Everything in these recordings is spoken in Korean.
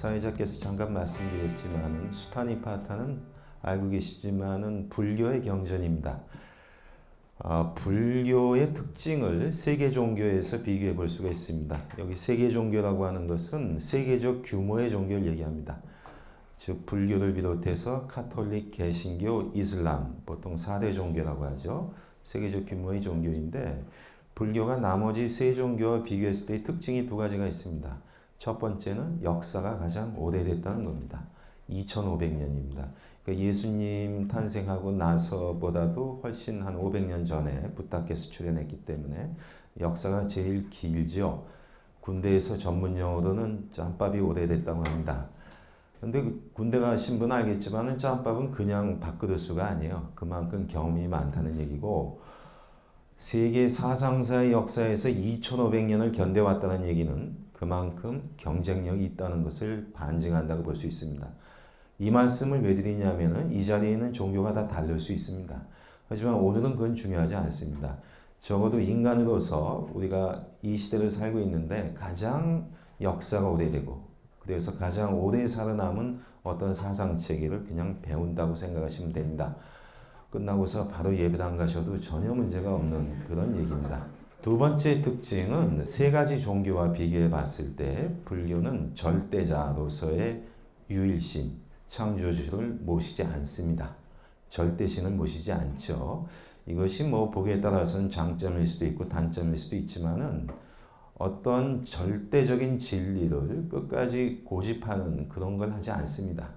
사회자께서 잠깐 말씀드렸지만 수타니파타는 알고 계시지만은 불교의 경전입니다. 불교의 특징을 세계 종교에서 비교해 볼 수가 있습니다. 여기 세계 종교라고 하는 것은 세계적 규모의 종교를 얘기합니다. 즉 불교를 비롯해서 카톨릭, 개신교, 이슬람, 보통 4대 종교라고 하죠. 세계적 규모의 종교인데 불교가 나머지 세 종교와 비교했을 때 특징이 두 가지가 있습니다. 첫 번째는 역사가 가장 오래됐다는 겁니다. 2500년입니다. 그러니까 예수님 탄생하고 나서보다도 훨씬 한 500년 전에 부다께서 출현했기 때문에 역사가 제일 길죠. 군대에서 전문 용어로는 짬밥이 오래됐다고 합니다. 근데 군대 가신 분은 알겠지만 짬밥은 그냥 밥그릇수가 아니에요. 그만큼 경험이 많다는 얘기고 세계 사상사의 역사에서 2500년을 견뎌왔다는 얘기는 그만큼 경쟁력이 있다는 것을 반증한다고 볼 수 있습니다. 이 말씀을 왜 드리냐면은 이 자리에 있는 종교가 다 다를 수 있습니다. 하지만 오늘은 그건 중요하지 않습니다. 적어도 인간으로서 우리가 이 시대를 살고 있는데 가장 역사가 오래되고 그래서 가장 오래 살아남은 어떤 사상체계를 그냥 배운다고 생각하시면 됩니다. 끝나고서 바로 예배당 가셔도 전혀 문제가 없는 그런 얘기입니다. 두 번째 특징은 세 가지 종교와 비교해 봤을 때 불교는 절대자로서의 유일신, 창조주를 모시지 않습니다. 절대신을 모시지 않죠. 이것이 뭐 보기에 따라서는 장점일 수도 있고 단점일 수도 있지만은 어떤 절대적인 진리를 끝까지 고집하는 그런 걸 하지 않습니다.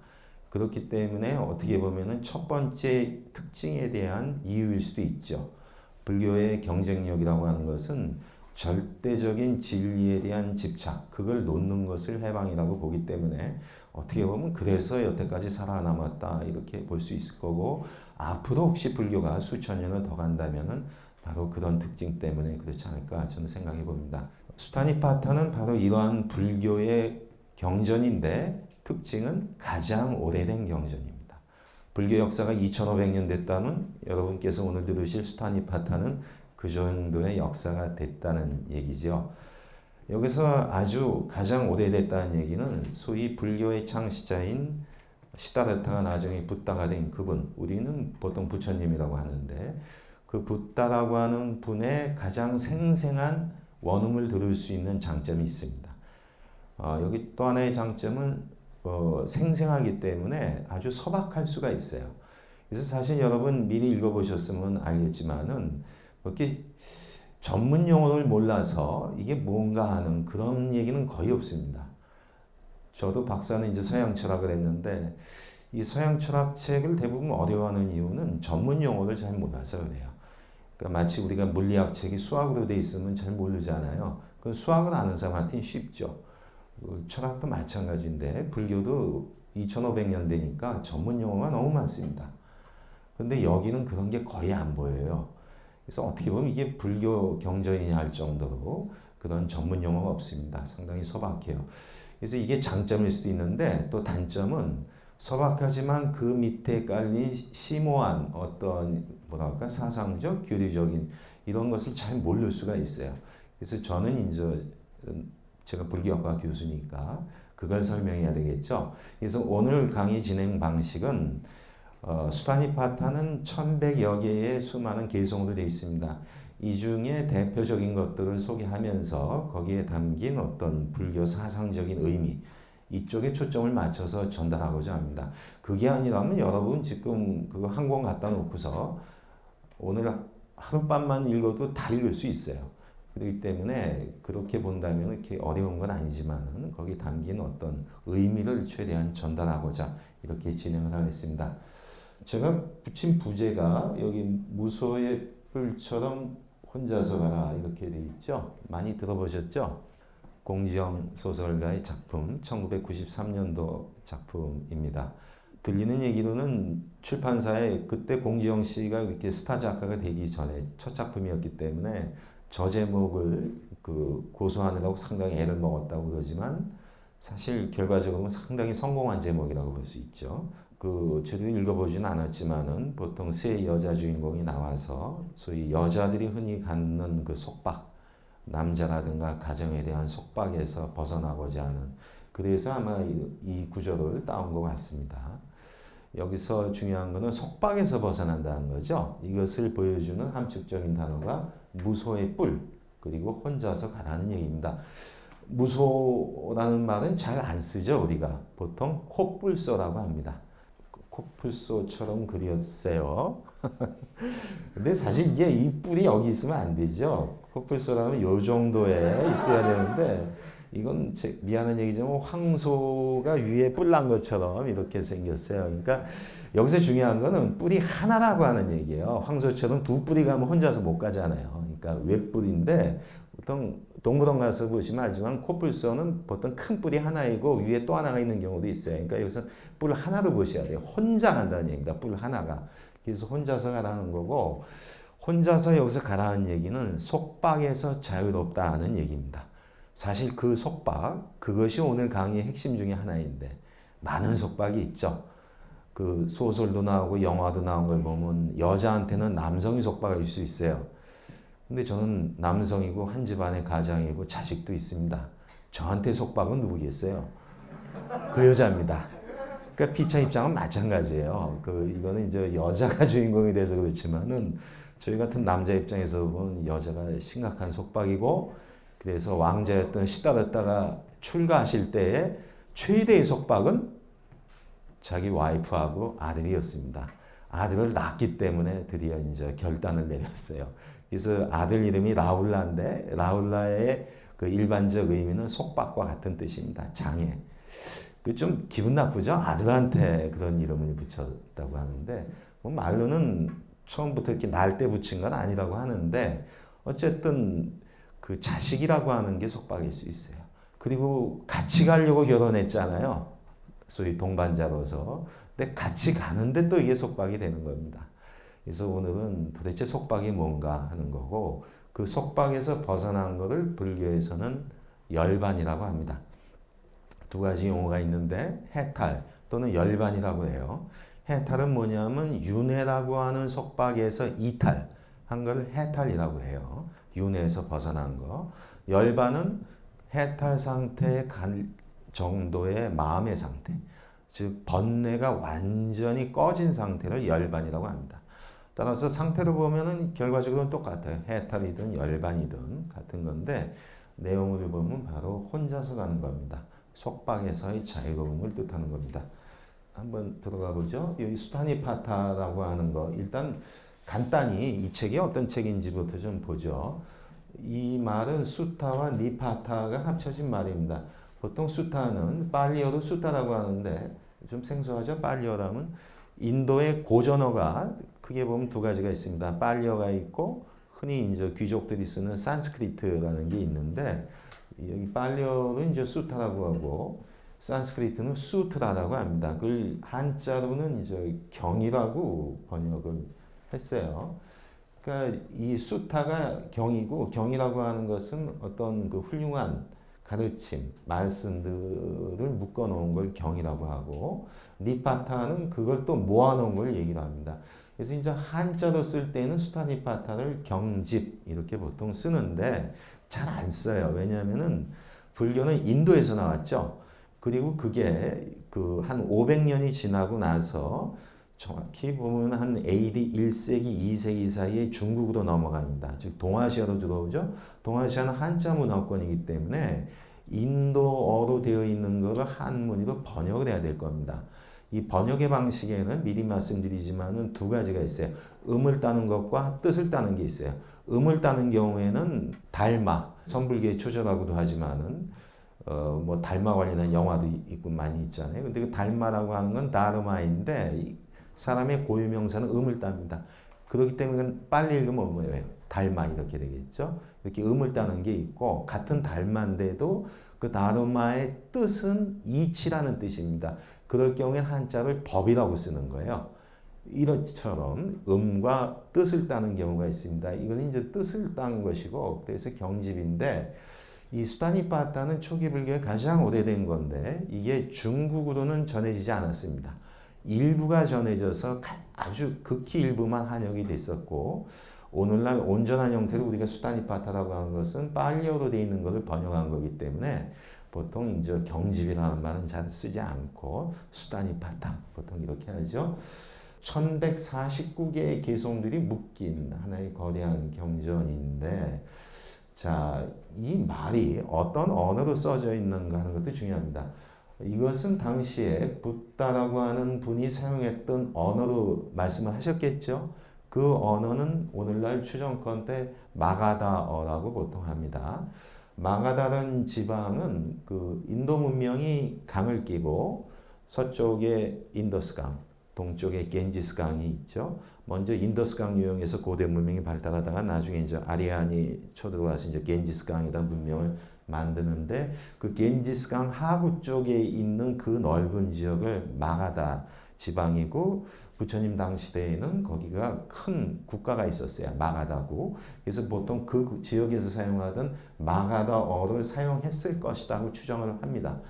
그렇기 때문에 어떻게 보면은 첫 번째 특징에 대한 이유일 수도 있죠. 불교의 경쟁력이라고 하는 것은 절대적인 진리에 대한 집착, 그걸 놓는 것을 해방이라고 보기 때문에 어떻게 보면 그래서 여태까지 살아남았다 이렇게 볼 수 있을 거고 앞으로 혹시 불교가 수천 년을 더 간다면은 바로 그런 특징 때문에 그렇지 않을까 저는 생각해 봅니다. 수타니파타는 바로 이러한 불교의 경전인데 특징은 가장 오래된 경전입니다. 불교 역사가 2500년 됐다면 여러분께서 오늘 들으실 수타니파타는 그 정도의 역사가 됐다는 얘기죠. 여기서 아주 가장 오래됐다는 얘기는 소위 불교의 창시자인 시다르타가 나중에 붓다가 된 그분, 우리는 보통 부처님이라고 하는데 그 붓다라고 하는 분의 가장 생생한 원음을 들을 수 있는 장점이 있습니다. 여기 또 하나의 장점은 생생하기 때문에 아주 소박할 수가 있어요. 그래서 사실 여러분 미리 읽어보셨으면 알겠지만은 이렇게 전문 용어를 몰라서 이게 뭔가 하는 그런 얘기는 거의 없습니다. 저도 박사는 이제 서양 철학을 했는데 이 서양 철학 책을 대부분 어려워하는 이유는 전문 용어를 잘 몰라서 그래요. 그러니까 마치 우리가 물리학 책이 수학으로 돼 있으면 잘 모르잖아요. 그 수학을 아는 사람한테는 쉽죠. 철학도 마찬가지인데 불교도 2500년 되니까 전문 용어가 너무 많습니다. 근데 여기는 그런 게 거의 안 보여요. 그래서 어떻게 보면 이게 불교 경전이냐 할 정도로 그런 전문 용어가 없습니다. 상당히 소박해요. 그래서 이게 장점일 수도 있는데 또 단점은 소박하지만 그 밑에 깔린 심오한 어떤 뭐랄까 사상적, 교리적인 이런 것을 잘 모를 수가 있어요. 그래서 저는 이제 제가 불교학과 교수니까 그걸 설명해야 되겠죠. 그래서 오늘 강의 진행 방식은 수타니파타는 1100여 개의 수많은 개성으로 되어 있습니다. 이 중에 대표적인 것들을 소개하면서 거기에 담긴 어떤 불교 사상적인 의미 이쪽에 초점을 맞춰서 전달하고자 합니다. 그게 아니라면 여러분 지금 그거 한 권 갖다 놓고서 오늘 하룻밤만 읽어도 다 읽을 수 있어요. 그렇기 때문에 그렇게 본다면 이렇게 어려운 건 아니지만 거기 담긴 어떤 의미를 최대한 전달하고자 이렇게 진행을 하겠습니다. 제가 붙인 부제가 여기 무소의 뿔처럼 혼자서 가라 이렇게 돼 있죠. 많이 들어보셨죠? 공지영 소설가의 작품, 1993년도 작품입니다. 들리는 얘기로는 출판사에 그때 공지영 씨가 이렇게 스타 작가가 되기 전에 첫 작품이었기 때문에 저 제목을 고수하느라고 상당히 애를 먹었다고 그러지만 사실 결과적으로는 상당히 성공한 제목이라고 볼 수 있죠. 저도 읽어보지는 않았지만은 보통 세 여자 주인공이 나와서 소위 여자들이 흔히 갖는 그 속박, 남자라든가 가정에 대한 속박에서 벗어나고자 하는 그래서 아마 이 구절을 따온 것 같습니다. 여기서 중요한 것은 속박에서 벗어난다는 거죠. 이것을 보여주는 함축적인 단어가 무소의 뿔 그리고 혼자서 가라는 얘기입니다. 무소라는 말은 잘 안 쓰죠. 우리가 보통 코뿔소라고 합니다. 코뿔소처럼 그렸어요. 근데 사실 이게 이 뿔이 여기 있으면 안 되죠. 코뿔소라면 요 정도에 있어야 되는데 이건 미안한 얘기지만 황소가 위에 뿔 난 것처럼 이렇게 생겼어요. 그러니까 여기서 중요한 거는 뿔이 하나라고 하는 얘기예요. 황소처럼 두 뿔이 가면 혼자서 못 가잖아요. 그러니까 외뿔인데 보통 동물원 가서 보시면 알지만 코뿔소는 보통 큰 뿔이 하나이고 위에 또 하나가 있는 경우도 있어요. 그러니까 여기서 뿔 하나로 보셔야 돼요. 혼자 간다는 얘기입니다. 뿔 하나가. 그래서 혼자서 가라는 거고 혼자서 여기서 가라는 얘기는 속박에서 자유롭다는 얘기입니다. 사실 그 속박, 그것이 오늘 강의의 핵심 중에 하나인데 많은 속박이 있죠. 그 소설도 나오고 영화도 나온 걸 보면 여자한테는 남성이 속박을 줄 수 있어요. 근데 저는 남성이고 한 집안의 가장이고 자식도 있습니다. 저한테 속박은 누구겠어요? 그 여자입니다. 그러니까 피차 입장은 마찬가지예요. 이거는 이제 여자가 주인공이 돼서 그렇지만은 저희 같은 남자 입장에서 보면 여자가 심각한 속박이고 그래서 왕자였던 시다르다가 출가하실 때에 최대의 속박은 자기 와이프하고 아들이었습니다. 아들을 낳기 때문에 드디어 이제 결단을 내렸어요. 그래서 아들 이름이 라울라인데 라울라의 그 일반적 의미는 속박과 같은 뜻입니다. 장애. 그 좀 기분 나쁘죠? 아들한테 그런 이름을 붙였다고 하는데 뭐 말로는 처음부터 이렇게 날 때 붙인 건 아니라고 하는데 어쨌든 그 자식이라고 하는 게 속박일 수 있어요. 그리고 같이 가려고 결혼했잖아요. 소위 동반자로서. 근데 같이 가는데 또 이게 속박이 되는 겁니다. 그래서 오늘은 도대체 속박이 뭔가 하는 거고 그 속박에서 벗어난 것을 불교에서는 열반이라고 합니다. 두 가지 용어가 있는데 해탈 또는 열반이라고 해요. 해탈은 뭐냐면 윤회라고 하는 속박에서 이탈한 걸 해탈이라고 해요. 윤회에서 벗어난 거. 열반은 해탈 상태에 간 정도의 마음의 상태. 즉 번뇌가 완전히 꺼진 상태를 열반이라고 합니다. 따라서 상태로 보면은 결과적으로는 똑같아요. 해탈이든 열반이든 같은 건데 내용을 보면 바로 혼자서 가는 겁니다. 속박에서의 자유로움을 뜻하는 겁니다. 한번 들어가 보죠. 여기 수타니파타라고 하는 거 일단 간단히 이 책이 어떤 책인지부터 좀 보죠. 이 말은 수타와 니파타가 합쳐진 말입니다. 보통 수타는 팔리어로 수타라고 하는데 좀 생소하죠? 팔리어라면 인도의 고전어가 크게 보면 두 가지가 있습니다. 팔리어가 있고 흔히 이제 귀족들이 쓰는 산스크리트라는 게 있는데 여기 팔리어는 이제 수타라고 하고 산스크리트는 수트라라고 합니다. 그걸 한자로는 이제 경이라고 번역을 했어요. 그러니까 이 수타가 경이고 경이라고 하는 것은 어떤 그 훌륭한 가르침, 말씀들을 묶어놓은 걸 경이라고 하고 니파타는 그걸 또 모아놓은 걸 얘기를 합니다. 그래서 이제 한자로 쓸 때는 수타니파타를 경집 이렇게 보통 쓰는데 잘 안 써요. 왜냐하면은 불교는 인도에서 나왔죠. 그리고 그게 그 한 500년이 지나고 나서 정확히 보면 한 AD 1세기, 2세기 사이에 중국으로 넘어갑니다. 즉 동아시아로 들어오죠. 동아시아는 한자 문화권이기 때문에 인도어로 되어 있는 것을 한문으로 번역을 해야 될 겁니다. 이 번역의 방식에는 미리 말씀드리지만은 두 가지가 있어요. 음을 따는 것과 뜻을 따는 게 있어요. 음을 따는 경우에는 달마, 선불교의 초저라고도 하지만은 뭐 달마 관련한 영화도 있고 많이 있잖아요. 근데 그 달마라고 하는 건 다르마인데 사람의 고유명사는 음을 땁니다. 그렇기 때문에 빨리 읽으면 뭐예요? 달마 이렇게 되겠죠. 이렇게 음을 따는 게 있고 같은 달마인데도 그 다르마의 뜻은 이치라는 뜻입니다. 그럴 경우에 한자를 법이라고 쓰는 거예요. 이것처럼 음과 뜻을 따는 경우가 있습니다. 이건 이제 뜻을 따는 것이고 그래서 경집인데 이 수타니파타는 초기 불교의 가장 오래된 건데 이게 중국으로는 전해지지 않았습니다. 일부가 전해져서 아주 극히 일부만 한역이 됐었고 오늘날 온전한 형태로 우리가 수타니파타라고 하는 것은 팔리어로 되어 있는 것을 번역한 거기 때문에 보통 이제 경집이라는 말은 잘 쓰지 않고 수단이 바탕 보통 이렇게 하죠. 1149개의 개성들이 묶인 하나의 거대한 경전인데 자, 이 말이 어떤 언어로 써져 있는가 하는 것도 중요합니다. 이것은 당시에 붓다라고 하는 분이 사용했던 언어로 말씀을 하셨겠죠. 그 언어는 오늘날 추정컨 대 마가다어라고 보통 합니다. 마가다라는 지방은 그 인도 문명이 강을 끼고 서쪽에 인더스강, 동쪽에 겐지스강이 있죠. 먼저 인더스강 유역에서 고대 문명이 발달하다가 나중에 이제 아리안이 쳐들어와서 이제 겐지스강이라는 문명을 만드는데 그 겐지스강 하구 쪽에 있는 그 넓은 지역을 마가다 지방이고 부처님 당시대에는 거기가 큰 국가가 있었어요. 마가다고. 그래서 보통 그 지역에서 사용하던 마가다어를 사용했을 것이라고 추정을 합니다.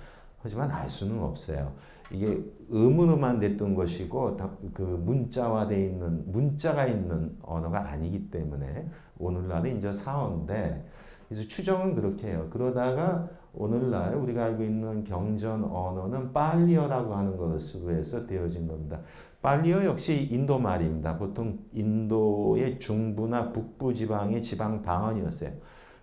하지만 알 수는 없어요. 이게 음으로만 됐던 것이고 그 문자화되어 있는 문자가 있는 언어가 아니기 때문에 오늘날은 이제 사어인데 그래서 추정은 그렇게 해요. 그러다가 오늘날 우리가 알고 있는 경전 언어는 빨리어라고 하는 것으로 해서 되어진 겁니다. 빨리어 역시 인도 말입니다. 보통 인도의 중부나 북부 지방의 지방 방언이었어요.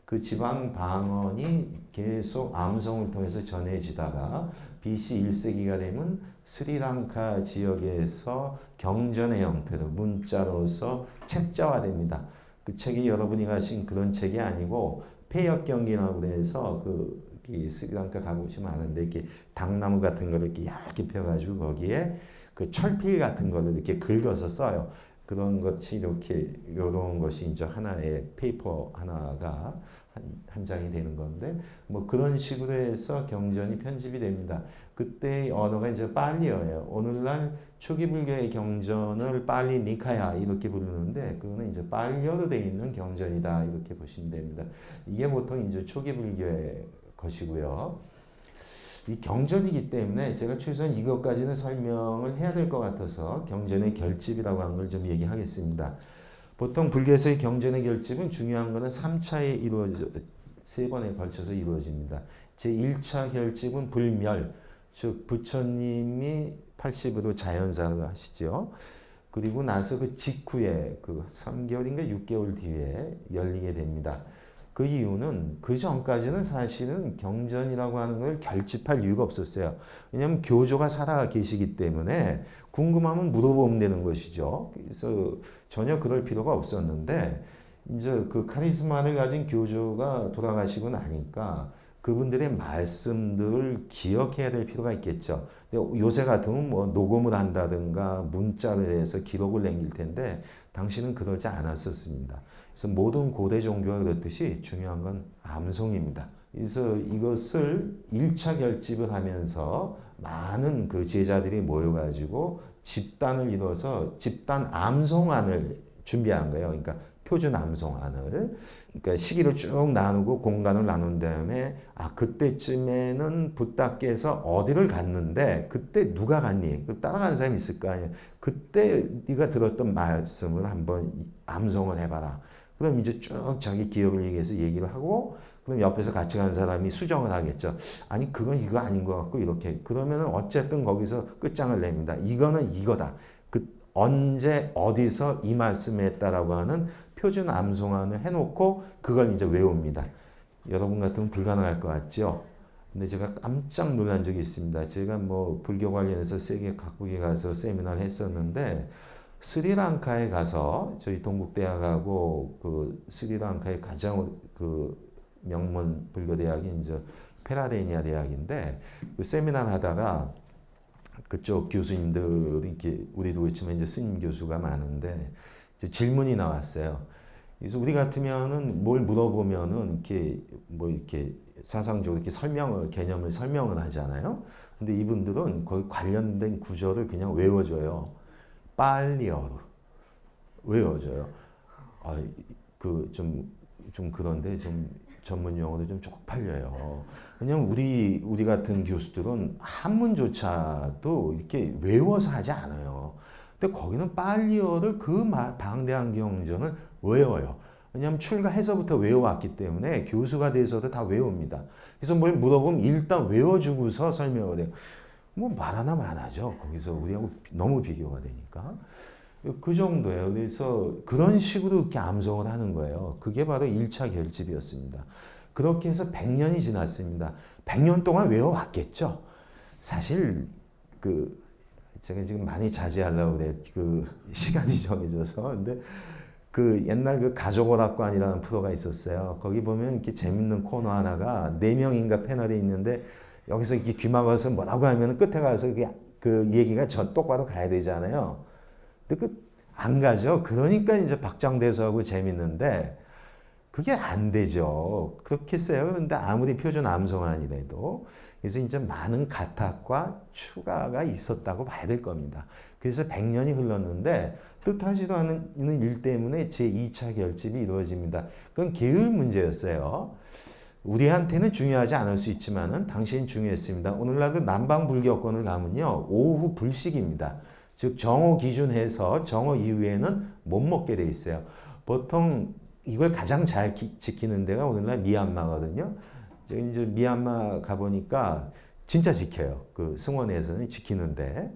그 지방 방언이 계속 암송을 통해서 전해지다가 BC 1세기가 되면 스리랑카 지역에서 경전의 형태로 문자로서 책자화됩니다. 그 책이 여러분이 가신 그런 책이 아니고 폐역경기라고 해서 그 스리랑카 가보시면 아는데 이렇게 당나무 같은 거를 이렇게 얇게 펴가지고 거기에 그 철필 같은 거를 이렇게 긁어서 써요. 그런 것이 이렇게 요런 것이 이제 하나의 페이퍼 하나가 한 장이 되는 건데 뭐 그런 식으로 해서 경전이 편집이 됩니다. 그때 언어가 이제 빨리어예요. 오늘날 초기 불교의 경전을 빨리 니카야 이렇게 부르는데 그거는 이제 빨리어로 되어 있는 경전이다 이렇게 보시면 됩니다. 이게 보통 이제 초기 불교의 것이고요. 이 경전이기 때문에 제가 최소한 이것까지는 설명을 해야 될 것 같아서 경전의 결집이라고 하는 걸 좀 얘기하겠습니다. 보통 불교에서의 경전의 결집은 중요한 것은 3차에 이루어져 3번에 걸쳐서 이루어집니다. 제1차 결집은 불멸, 즉 부처님이 80으로 자연사를 하시죠. 그리고 나서 그 직후에 그 3개월인가 6개월 뒤에 열리게 됩니다. 그 이유는 그 전까지는 사실은 경전이라고 하는 걸 결집할 이유가 없었어요. 왜냐하면 교조가 살아 계시기 때문에 궁금하면 물어보면 되는 것이죠. 그래서 전혀 그럴 필요가 없었는데 이제 그 카리스마를 가진 교조가 돌아가시고 나니까 그분들의 말씀들을 기억해야 될 필요가 있겠죠. 근데 요새 같으면 뭐 녹음을 한다든가 문자를 해서 기록을 남길 텐데 당시는 그러지 않았었습니다. 그래서 모든 고대 종교가 그렇듯이 중요한 건 암송입니다. 그래서 이것을 1차 결집을 하면서 많은 그 제자들이 모여가지고 집단을 이뤄서 집단 암송안을 준비한 거예요. 그러니까 표준 암송안을. 그러니까 시기를 쭉 나누고 공간을 나눈 다음에 그때쯤에는 붓다께서 어디를 갔는데 그때 누가 갔니? 따라가는 사람이 있을 거 아니에요. 그때 네가 들었던 말씀을 한번 암송을 해봐라. 그럼 이제 쭉 자기 기억을 얘기해서 얘기를 하고 그럼 옆에서 같이 간 사람이 수정을 하겠죠. 아니 그건 이거 아닌 것 같고 이렇게 그러면은 어쨌든 거기서 끝장을 냅니다. 이거는 이거다. 그 언제 어디서 이 말씀했다라고 하는 표준 암송안을 해놓고 그걸 이제 외웁니다. 여러분 같으면 불가능할 것 같죠. 근데 제가 깜짝 놀란 적이 있습니다. 제가 뭐 불교 관련해서 세계 각국에 가서 세미나를 했었는데 스리랑카에 가서 저희 동국대학하고 그 스리랑카의 가장 그 명문 불교대학이 이제 페라데니아 대학인데 그 세미나를 하다가 그쪽 교수님들이 이렇게 우리도 그렇지만 이제 스님 교수가 많은데 이제 질문이 나왔어요. 그래서 우리 같으면은 뭘 물어보면은 이렇게 뭐 이렇게 사상적으로 이렇게 개념을 설명을 하잖아요. 근데 이분들은 거기 관련된 구절을 그냥 외워줘요. 빨리어로 외워줘요. 좀 그런데 좀 전문 용어도 좀 쪽팔려요. 왜냐면 우리 같은 교수들은 한문조차도 이렇게 외워서 하지 않아요. 근데 거기는 빨리어를 방대한 경전을 외워요. 왜냐하면 출가해서부터 외워왔기 때문에 교수가 돼서도 다 외웁니다. 그래서 뭘 물어보면 일단 외워주고서 설명을 해요. 뭐 말하나 마나죠. 거기서 우리하고 너무 비교가 되니까. 그 정도예요. 그래서 그런 식으로 이렇게 암송을 하는 거예요. 그게 바로 1차 결집이었습니다. 그렇게 해서 100년이 지났습니다. 100년 동안 외워왔겠죠. 사실 제가 지금 많이 자제하려고 그래. 시간이 정해져서. 근데 옛날 가족오락관이라는 프로가 있었어요. 거기 보면 이렇게 재밌는 코너 하나가 4명인가 패널이 있는데 여기서 이렇게 귀 막아서 뭐라고 하면 끝에 가서 그 얘기가 똑바로 가야 되잖아요. 근데 안 가죠. 그러니까 이제 박장대소하고 재밌는데 그게 안 되죠. 그렇게 써요. 그런데 아무리 표준 암송아니래도 그래서 이제 많은 가탁과 추가가 있었다고 봐야 될 겁니다. 그래서 100년이 흘렀는데 뜻하지도 않은 일 때문에 제2차 결집이 이루어집니다. 그건 계율 문제였어요. 우리한테는 중요하지 않을 수 있지만은 당시엔 중요했습니다. 오늘날도 남방불교권을 가면요. 오후 불식입니다. 즉 정오 기준해서 정오 이후에는 못 먹게 돼 있어요. 보통 이걸 가장 잘 지키는 데가 오늘날 미얀마거든요. 이제 미얀마 가보니까 진짜 지켜요. 승원에서는 지키는데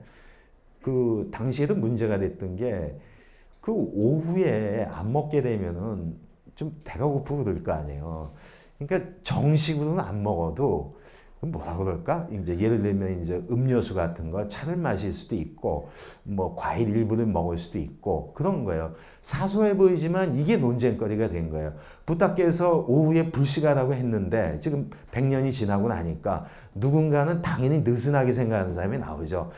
당시에도 문제가 됐던 게 오후에 안 먹게 되면은 좀 배가 고프고 그럴 거 아니에요. 그러니까 정식으로는 안 먹어도 뭐라 그럴까? 이제 예를 들면 이제 음료수 같은 거 차를 마실 수도 있고 뭐 과일 일부를 먹을 수도 있고 그런 거예요. 사소해 보이지만 이게 논쟁거리가 된 거예요. 부탁께서 오후에 불식하라고 했는데 지금 100년이 지나고 나니까 누군가는 당연히 느슨하게 생각하는 사람이 나오죠.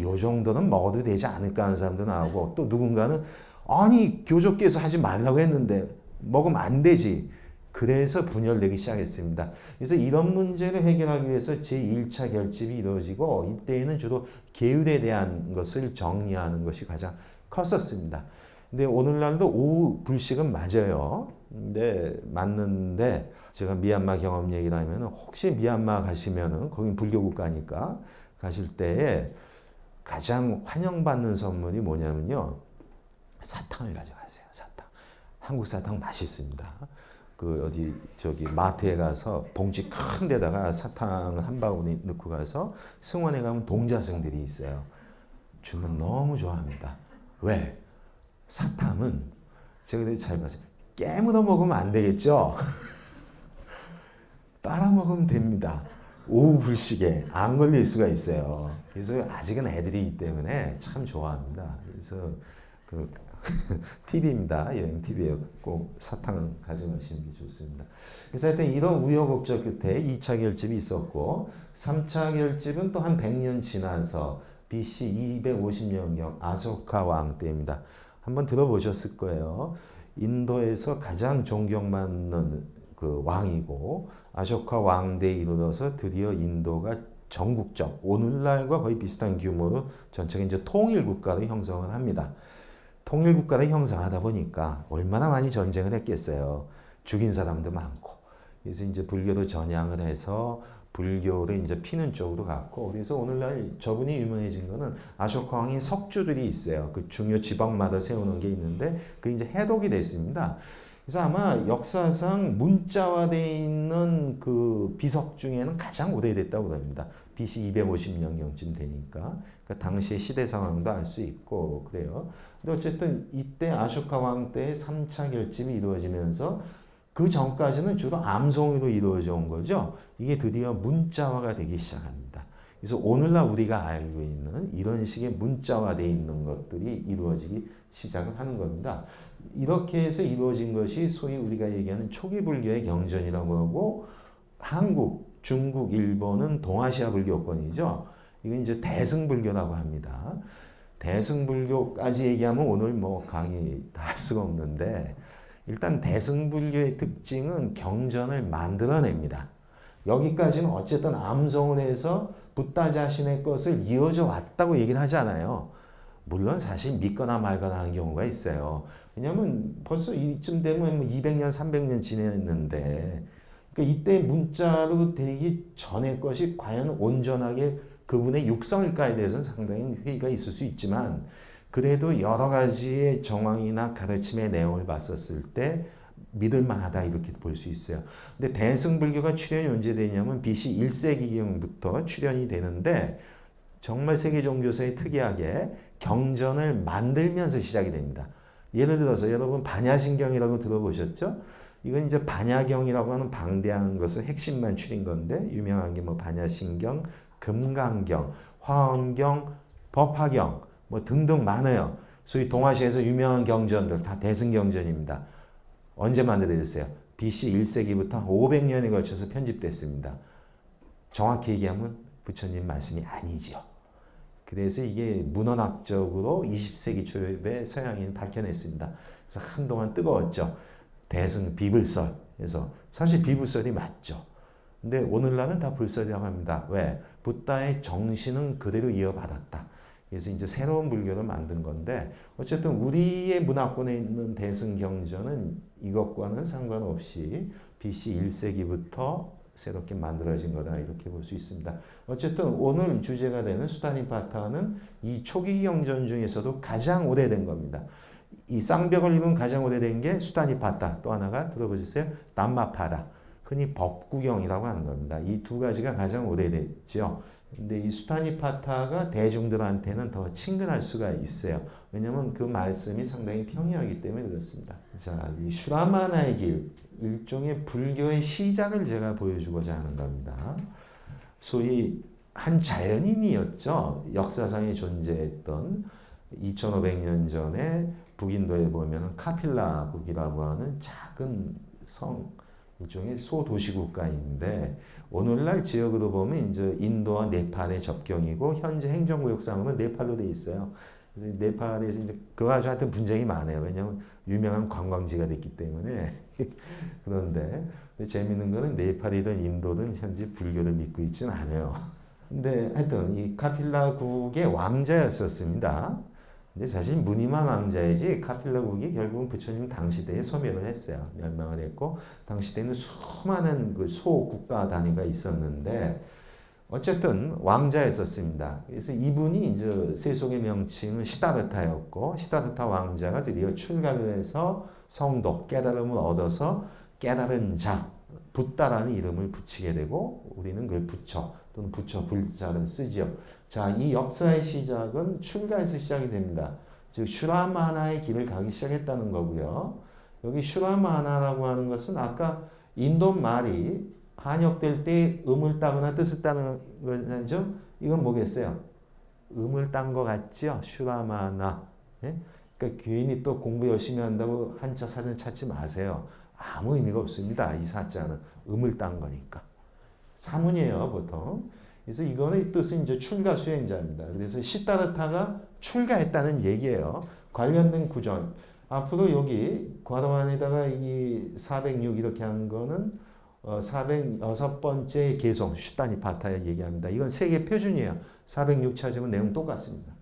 요 정도는 먹어도 되지 않을까 하는 사람도 나오고 또 누군가는 아니 교조께서 하지 말라고 했는데 먹으면 안 되지. 그래서 분열되기 시작했습니다. 그래서 이런 문제를 해결하기 위해서 제1차 결집이 이루어지고 이때에는 주로 계율에 대한 것을 정리하는 것이 가장 컸었습니다. 근데 오늘날도 오후 불식은 맞아요. 근데 맞는데 제가 미얀마 경험 얘기를 하면 혹시 미얀마 가시면은 거긴 불교 국가니까 가실 때에 가장 환영받는 선물이 뭐냐면요. 사탕을 가져가세요. 사탕. 한국 사탕 맛있습니다. 마트에 가서 봉지 큰 데다가 사탕 한 바구니 넣고 가서 승원에 가면 동자승들이 있어요. 주면 너무 좋아합니다. 왜? 사탕은 제가 잘 봤어요. 깨물어 먹으면 안 되겠죠? 따라 먹으면 됩니다. 오후 불식에 안 걸릴 수가 있어요. 그래서 아직은 애들이기 때문에 참 좋아합니다. 그래서 팁입니다. 여행 팁이에요. 꼭 사탕 가져가시는 게 좋습니다. 그래서 하여튼 이런 우여곡절 끝에 2차 결집이 있었고 3차 결집은 또 한 100년 지나서 BC 250년경 아소카 왕 때입니다. 한번 들어보셨을 거예요. 인도에서 가장 존경받는 왕이고 아쇼카 왕대에 이르러서 드디어 인도가 전국적 오늘날과 거의 비슷한 규모로 전체가 이제 통일 국가로 형성을 합니다. 통일 국가를 형성하다 보니까 얼마나 많이 전쟁을 했겠어요. 죽인 사람도 많고. 그래서 이제 불교를 전향을 해서 불교를 이제 피는 쪽으로 갔고, 그래서 오늘날 저분이 유명해진 거는 아쇼카 왕의 석주들이 있어요. 중요 지방마다 세우는 게 있는데 그게 이제 해독이 됐습니다. 그래서 아마 역사상 문자화되어 있는 비석 중에는 가장 오래됐다고 합니다. BC 250년경쯤 되니까. 그러니까 당시의 시대 상황도 알 수 있고 그래요. 근데 어쨌든 이때 아쇼카 왕 때의 3차 결집이 이루어지면서 그 전까지는 주로 암송으로 이루어져 온 거죠. 이게 드디어 문자화가 되기 시작합니다. 그래서 오늘날 우리가 알고 있는 이런 식의 문자화되어 있는 것들이 이루어지기 시작을 하는 겁니다. 이렇게 해서 이루어진 것이 소위 우리가 얘기하는 초기 불교의 경전이라고 하고 한국, 중국, 일본은 동아시아 불교권이죠. 이건 이제 대승불교라고 합니다. 대승불교까지 얘기하면 오늘 강의 다 할 수가 없는데 일단 대승불교의 특징은 경전을 만들어냅니다. 여기까지는 어쨌든 암송을 해서 붓다 자신의 것을 이어져 왔다고 얘기는 하잖아요. 물론 사실 믿거나 말거나 하는 경우가 있어요. 왜냐하면 벌써 이쯤 되면 200년, 300년 지냈는데 그러니까 이때 문자로 되기 전의 것이 과연 온전하게 그분의 육성일까에 대해서는 상당히 회의가 있을 수 있지만 그래도 여러 가지의 정황이나 가르침의 내용을 봤었을 때 믿을 만하다 이렇게 볼 수 있어요. 근데 대승불교가 출현이 언제 되냐면 BC 1세기경부터 출현이 되는데 정말 세계 종교사에 특이하게 경전을 만들면서 시작이 됩니다. 예를 들어서 여러분 반야신경이라고 들어보셨죠? 이건 이제 반야경이라고 하는 방대한 것을 핵심만 추린 건데 유명한 게 뭐 반야신경, 금강경, 화엄경, 법화경 뭐 등등 많아요. 소위 동아시아에서 유명한 경전들 다 대승경전입니다. 언제 만들어졌어요? BC 1세기부터 500년에 걸쳐서 편집됐습니다. 정확히 얘기하면 부처님 말씀이 아니죠. 그래서 이게 문헌학적으로 20세기 초에 서양인이 밝혀냈습니다. 그래서 한동안 뜨거웠죠. 대승 비불설. 그래서 사실 비불설이 맞죠. 근데 오늘날은 다 불설이라고 합니다. 왜? 부다의 정신은 그대로 이어받았다. 그래서 이제 새로운 불교를 만든 건데 어쨌든 우리의 문화권에 있는 대승경전은 이것과는 상관없이 BC 1세기부터 새롭게 만들어진 거다 이렇게 볼 수 있습니다. 어쨌든 오늘 주제가 되는 수타니파타는 이 초기 경전 중에서도 가장 오래된 겁니다. 이 쌍벽을 이룬 가장 오래된 게 수타니파타, 또 하나가 들어보셨어요? 담마파다, 흔히 법구경이라고 하는 겁니다. 이 두 가지가 가장 오래됐죠. 근데 이 수타니파타가 대중들한테는 더 친근할 수가 있어요. 왜냐하면 그 말씀이 상당히 평이하기 때문에 그렇습니다. 자, 이 슈라마나의 길, 일종의 불교의 시작을 제가 보여주고자 하는 겁니다. 소위 한 자연인이었죠. 역사상에 존재했던 2500년 전에 북인도에 보면 카필라국이라고 하는 작은 성, 일종의 소도시 국가인데 오늘날 지역으로 보면 이제 인도와 네팔의 접경이고 현재 행정구역상으로 네팔로 돼 있어요. 그래서 네팔에서 이제 그와 하여튼 분쟁이 많아요. 왜냐하면 유명한 관광지가 됐기 때문에. 그런데 재밌는 거는 네팔이든 인도든 현재 불교를 믿고 있지는 않아요. 근데 하여튼 이 카필라국의 왕자였었습니다. 근데 사실 무늬만 왕자이지 카필라국이 결국은 부처님 당시대에 소멸을 했어요. 멸망을 했고 당시 때는 수많은 그 소국가 단위가 있었는데 어쨌든 왕자였었습니다. 그래서 이분이 이제 세속의 명칭은 시다르타였고 시다르타 왕자가 드디어 출가를 해서 성도 깨달음을 얻어서 깨달은 자 붓다라는 이름을 붙이게 되고 우리는 그걸 부처 또는 부처 불자를 쓰지요. 자, 이 역사의 시작은 출가에서 시작이 됩니다. 즉 슈라마나의 길을 가기 시작했다는 거고요. 여기 슈라마나라고 하는 것은 아까 인도 말이 한역될 때 음을 따거나 뜻을 따는 거죠. 이건 뭐겠어요? 음을 딴 거 같죠? 슈라마나. 예? 그러니까 괜히 또 공부 열심히 한다고 한자 사전 찾지 마세요. 아무 의미가 없습니다. 이 사자는 음을 딴 거니까. 사문이에요, 보통. 그래서 이거는 뜻은 이제 출가 수행자입니다. 그래서 시다르타가 출가했다는 얘기예요. 관련된 구절. 앞으로 여기 괄호안에다가 이 406 이렇게 한 거는 406번째 개송 슈타니파타에 얘기합니다. 이건 세계 표준이에요. 406 찾으면 내용 똑같습니다.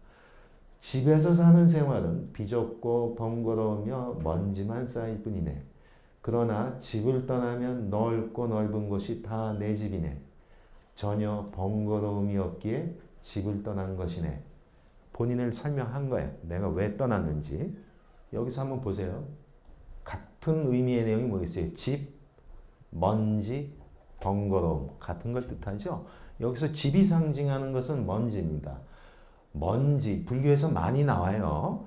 집에서 사는 생활은 비좁고 번거로우며 먼지만 쌓일 뿐이네. 그러나 집을 떠나면 넓고 넓은 곳이 다 내 집이네. 전혀 번거로움이 없기에 집을 떠난 것이네. 본인을 설명한 거예요. 내가 왜 떠났는지. 여기서 한번 보세요. 같은 의미의 내용이 뭐겠어요? 집, 먼지, 번거로움 같은 걸 뜻하죠. 여기서 집이 상징하는 것은 먼지입니다. 먼지, 불교에서 많이 나와요.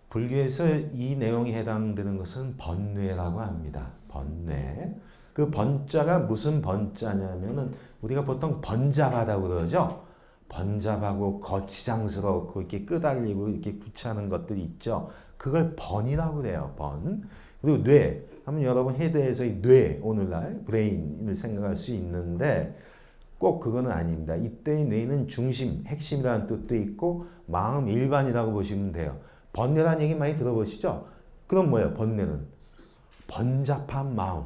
불교에서 이 내용이 해당되는 것은 번뇌라고 합니다. 번뇌. 그 번자가 무슨 번자냐면은 우리가 보통 번잡하다고 그러죠. 번잡하고 거치장스럽고 이렇게 끄달리고 이렇게 구차하는 것들이 있죠. 그걸 번이라고 그래요. 번. 그리고 뇌. 하면 여러분 헤드에서의 뇌, 오늘날 브레인을 생각할 수 있는데 꼭 그거는 아닙니다. 이때의 뇌는 중심, 핵심이라는 뜻도 있고 마음 일반이라고 보시면 돼요. 번뇌라는 얘기 많이 들어보시죠? 그럼 뭐예요? 번뇌는 번잡한 마음,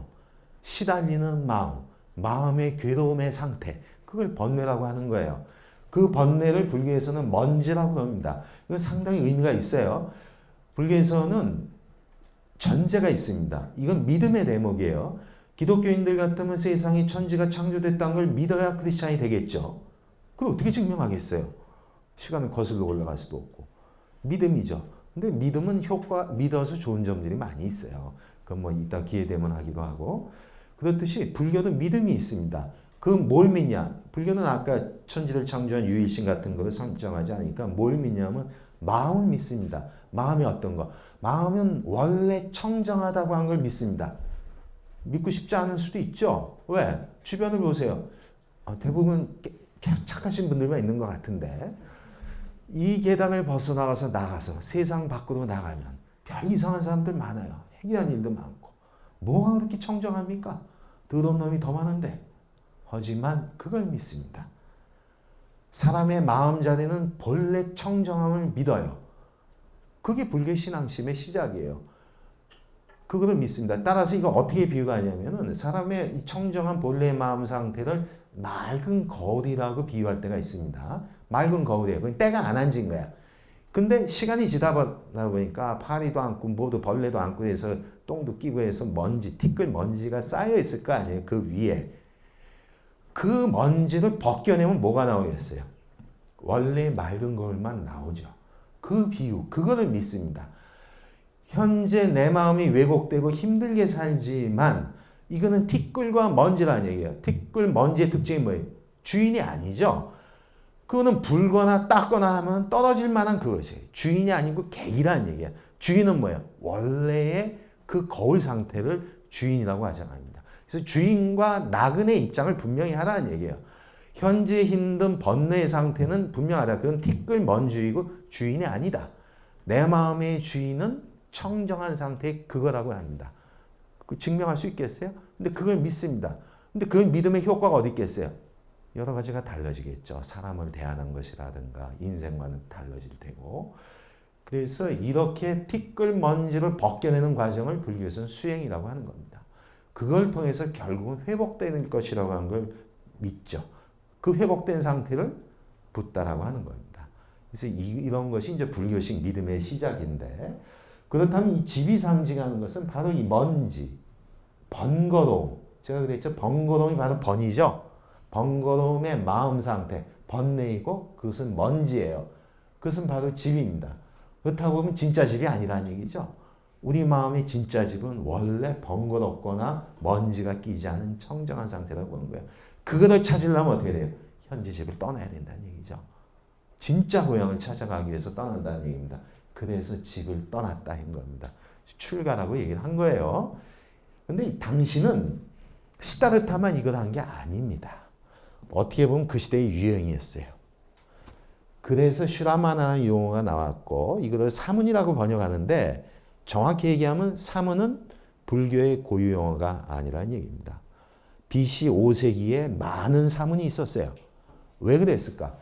시달리는 마음, 마음의 괴로움의 상태, 그걸 번뇌라고 하는 거예요. 그 번뇌를 불교에서는 먼지라고 합니다. 이건 상당히 의미가 있어요. 불교에서는 전제가 있습니다. 이건 믿음의 대목이에요. 기독교인들 같으면 세상에 천지가 창조됐다는 걸 믿어야 크리스찬이 되겠죠. 그걸 어떻게 증명하겠어요? 시간을 거슬러 올라갈 수도 없고. 믿음이죠. 근데 믿음은 믿어서 좋은 점들이 많이 있어요. 그건 뭐 이따 기회 되면 하기도 하고. 그렇듯이 불교도 믿음이 있습니다. 그 뭘 믿냐? 불교는 아까 천지를 창조한 유일신 같은 거를 설정하지 않으니까 뭘 믿냐면 마음을 믿습니다. 마음이 어떤 거? 마음은 원래 청정하다고 한 걸 믿습니다. 믿고 싶지 않을 수도 있죠. 왜? 주변을 보세요. 대부분 착하신 분들만 있는 것 같은데 이 계단을 나가서 세상 밖으로 나가면 별 이상한 사람들 많아요. 해결한 일도 많고 뭐가 그렇게 청정합니까? 더러운 놈이 더 많은데. 하지만 그걸 믿습니다. 사람의 마음자리는 본래 청정함을 믿어요. 그게 불교 신앙심의 시작이에요. 그거를 믿습니다. 따라서 이거 어떻게 비유가 하냐면은 사람의 청정한 본래의 마음 상태를 맑은 거울이라고 비유할 때가 있습니다. 맑은 거울이에요. 그건 때가 안 앉은 거야. 근데 시간이 지다 보니까 파리도 앉고 뭐도 벌레도 앉고 해서 똥도 끼고 해서 먼지, 티끌 먼지가 쌓여 있을 거 아니에요. 그 위에. 그 먼지를 벗겨내면 뭐가 나오겠어요? 원래 맑은 거울만 나오죠. 그 비유, 그거를 믿습니다. 현재 내 마음이 왜곡되고 힘들게 살지만 이거는 티끌과 먼지라는 얘기예요. 티끌, 먼지의 특징이 뭐예요? 주인이 아니죠. 그거는 불거나 닦거나 하면 떨어질 만한 그것이에요. 주인이 아니고 객이라는 얘기야. 주인은 뭐예요? 원래의 그 거울 상태를 주인이라고 하지 않습니다. 그래서 주인과 나그네 입장을 분명히 하라는 얘기예요. 현재 힘든 번뇌의 상태는 분명하다. 그건 티끌 먼지이고 주인이 아니다. 내 마음의 주인은 청정한 상태의 그거라고 합니다. 증명할 수 있겠어요? 근데 그걸 믿습니다. 근데 그 믿음의 효과가 어디 있겠어요? 여러 가지가 달라지겠죠. 사람을 대하는 것이라든가 인생과는 달라질 테고. 그래서 이렇게 티끌 먼지를 벗겨내는 과정을 불교에서는 수행이라고 하는 겁니다. 그걸 통해서 결국은 회복되는 것이라고 하는 걸 믿죠. 그 회복된 상태를 붓다라고 하는 겁니다. 그래서 이런 것이 이제 불교식 믿음의 시작인데, 그렇다면 이 집이 상징하는 것은 바로 이 먼지, 번거로움. 제가 그랬죠. 번거로움이 바로 번이죠. 번거로움의 마음 상태, 번뇌이고 그것은 먼지예요. 그것은 바로 집입니다. 그렇다고 보면 진짜 집이 아니라는 얘기죠. 우리 마음의 진짜 집은 원래 번거롭거나 먼지가 끼지 않은 청정한 상태라고 보는 거예요. 그거를 찾으려면 어떻게 돼요? 현재 집을 떠나야 된다는 얘기죠. 진짜 고향을 찾아가기 위해서 떠난다는 얘기입니다. 그래서 집을 떠났다 한 겁니다. 출가라고 얘기를 한 거예요. 근데 당신은 시다르타만 이걸 한 게 아닙니다. 어떻게 보면 그 시대의 유행이었어요. 그래서 슈라마나라는 용어가 나왔고 이거를 사문이라고 번역하는데 정확히 얘기하면 사문은 불교의 고유 용어가 아니라는 얘기입니다. BC 5세기에 많은 사문이 있었어요. 왜 그랬을까?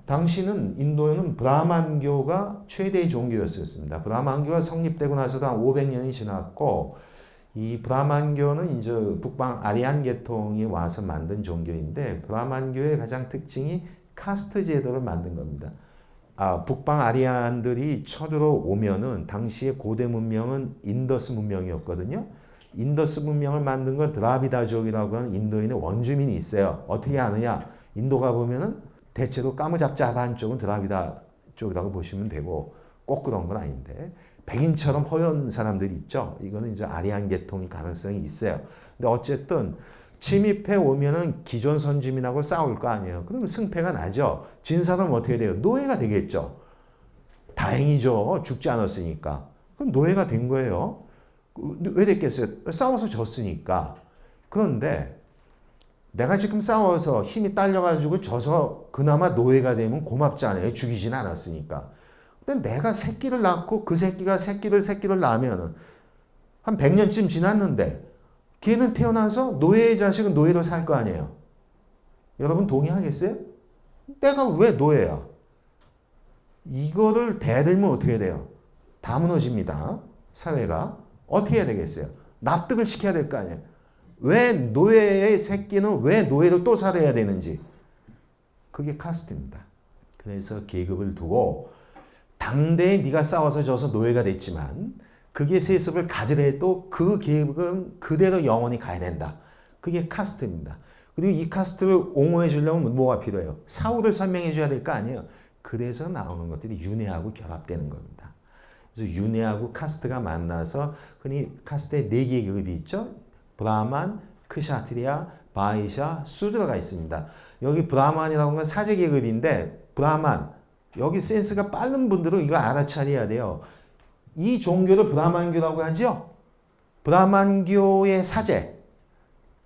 당시는 인도에는 브라만교가 최대의 종교였습니다. 브라만교가 성립되고 나서도 한 500년이 지났고 이 브라만교는 이제 북방 아리안 계통이 와서 만든 종교인데 브라만교의 가장 특징이 카스트 제도를 만든 겁니다. 북방 아리안들이 쳐들어 오면은 당시의 고대 문명은 인더스 문명이었거든요. 인더스 문명을 만든 건 드라비다족이라고 하는 인도인의 원주민이 있어요. 어떻게 아느냐? 인도 가보면은 대체로 까무잡잡한 쪽은 드라비다 쪽이라고 보시면 되고 꼭 그런 건 아닌데 백인처럼 허연 사람들이 있죠. 이거는 이제 아리안 계통의 가능성이 있어요. 근데 어쨌든 침입해 오면은 기존 선주민하고 싸울 거 아니에요. 그러면 승패가 나죠. 진 사람은 어떻게 돼요? 노예가 되겠죠. 다행이죠. 죽지 않았으니까. 그럼 노예가 된 거예요. 왜 됐겠어요? 싸워서 졌으니까. 그런데 내가 지금 싸워서 힘이 딸려가지고 져서 그나마 노예가 되면 고맙잖아요. 죽이진 않았으니까. 근데 내가 새끼를 낳고 그 새끼가 새끼를 낳으면은 한 100년쯤 지났는데 걔는 태어나서 노예의 자식은 노예로 살 거 아니에요. 여러분 동의하겠어요? 내가 왜 노예야? 이거를 대들면 어떻게 돼요? 다 무너집니다. 사회가. 어떻게 해야 되겠어요? 납득을 시켜야 될 거 아니에요. 왜 노예의 새끼는 왜 노예로 또 살아야 되는지. 그게 카스트입니다. 그래서 계급을 두고 당대에 네가 싸워서 져서 노예가 됐지만 그게 세습을 가지더라도 그 계급은 그대로 영원히 가야 된다. 그게 카스트입니다. 그리고 이 카스트를 옹호해 주려면 뭐가 필요해요? 사후를 설명해 줘야 될 거 아니에요. 그래서 나오는 것들이 윤회하고 결합되는 겁니다. 그래서 윤회하고 카스트가 만나서 흔히 카스트에 4개의 계급이 있죠. 브라만, 크샤트리아, 바이샤, 수드라가 있습니다. 여기 브라만이라고 하는 건 사제 계급인데 브라만, 여기 센스가 빠른 분들은 이거 알아차려야 돼요. 이 종교를 브라만교라고 하죠. 브라만교의 사제,